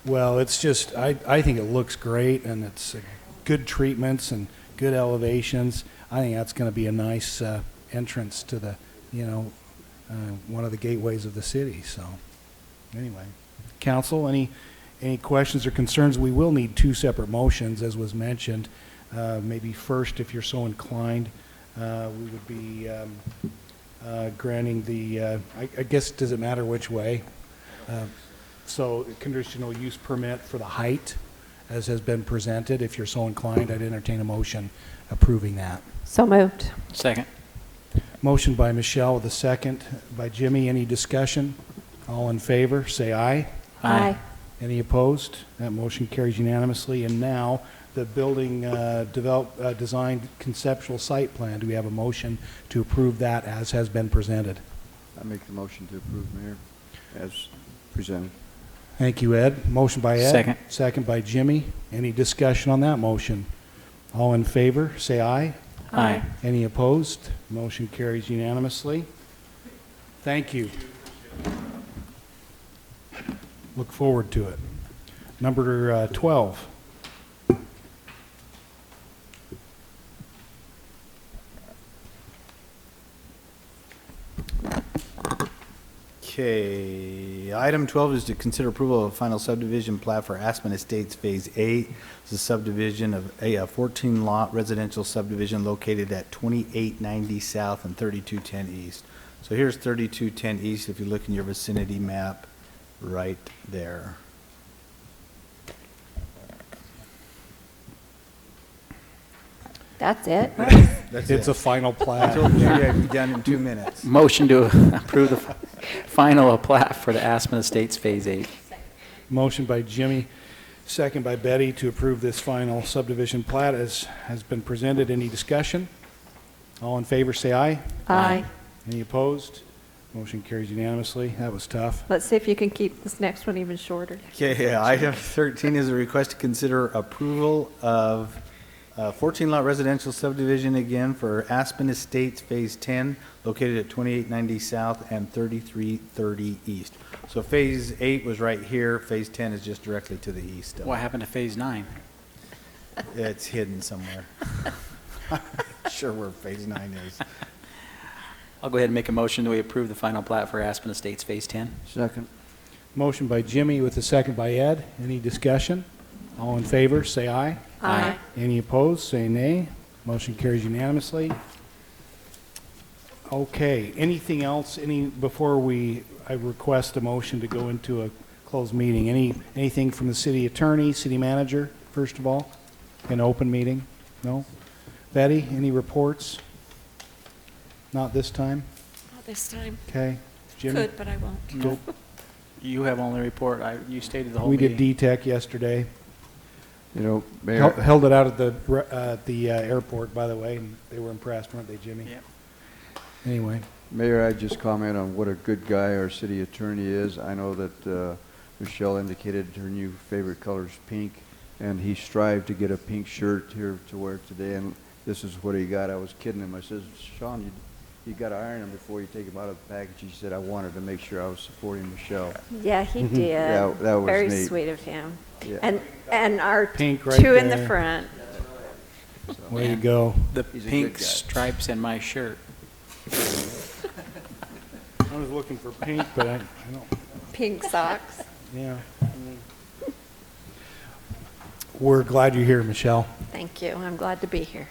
Well, it's just, I think it looks great, and it's good treatments and good elevations. I think that's going to be a nice entrance to the, you know, one of the gateways of the city. So anyway, council, any questions or concerns? We will need 2 separate motions, as was mentioned. Maybe first, if you're so inclined, we would be granting the, I guess, does it matter which way? So conditional use permit for the height, as has been presented. If you're so inclined, I'd entertain a motion approving that. So moved. Second. Motion by Michelle with a second by Jimmy. Any discussion? All in favor, say aye. Aye. Any opposed? That motion carries unanimously. And now, the building design conceptual site plan. Do we have a motion to approve that as has been presented? I make the motion to approve, Mayor, as presented. Thank you, Ed. Motion by Ed. Second. Second by Jimmy. Any discussion on that motion? All in favor, say aye. Aye. Any opposed? Motion carries unanimously. Thank you. Look forward to it. Number 12. Okay, item 12 is to consider approval of a final subdivision plat for Aspen Estates Phase 8. It's a subdivision of a 14-lot residential subdivision located at 2890 South and 3210 East. So here's 3210 East, if you look in your vicinity map, right there. That's it? That's It's it. a final I plat. told you I'd be done in 2 minutes. Motion to approve the final plat for the Aspen Estates Phase 8. Motion by Jimmy, second by Betty to approve this final subdivision plat as has been presented. Any discussion? All in favor, say aye. Aye. Any opposed? Motion carries unanimously. That was tough. Let's see if you can keep this next one even shorter. Okay, item 13 is a request to consider approval of 14-lot residential subdivision again for Aspen Estates Phase 10, located at 2890 South and 3330 East. So Phase 8 was right here. Phase 10 is just directly to the east of it. What happened to Phase 9? It's hidden somewhere. Sure where Phase 9 is. I'll go ahead and make a motion that we approve the final plat for Aspen Estates Phase 10. Second. Motion by Jimmy with a second by Ed. Any discussion? All in favor, say aye. Aye. Any opposed, say nay. Motion carries unanimously. Okay, anything else, before I request a motion to go into a closed meeting, anything from the city attorney, city manager, first of all? An open meeting? No? Betty, any reports? Not this time? Not this time. Okay. Jimmy? Could, but I won't. Nope. You have only report. You stated the whole We meeting. did DTEC yesterday. You know, Mayor, Held it out at the airport, by the way, and they were impressed, weren't they, Jimmy? Yep. Anyway. Mayor, I'd just comment on what a good guy our city attorney is. I know that Michelle indicated her new favorite color is pink, and he strived to get a pink shirt here to wear today, and this is what he got. I was kidding him. I said, Sean, you got to iron them before you take them out of the package. He said, I wanted to make sure I was supporting Michelle. Yeah, he did. That was Very neat. sweet of him. Yeah. And our Pink right two in the there. front. Way to go. The He's a pink good guy. stripes in my shirt. I was looking for pink, but I don't, Pink socks. yeah. We're glad you're here, Michelle. Thank you. I'm glad to be here.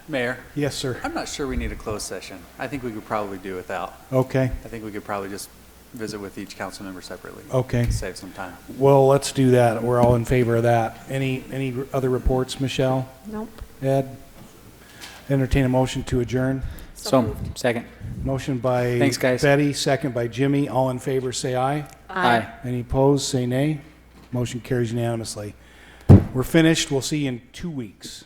Mayor, Yes, sir. I'm not sure we need a closed session. I think we could probably do without. Okay, I think we could probably just visit with each council member separately. okay. Save some time. Well, let's do that. We're all in favor of that. Any other reports, Michelle? Nope. Ed? Entertain a motion to adjourn. So, second. Motion by Thanks, guys. Betty, second by Jimmy. All in favor, say aye. Aye. Any opposed, say nay. Motion carries unanimously. We're finished. We'll see you in 2 weeks.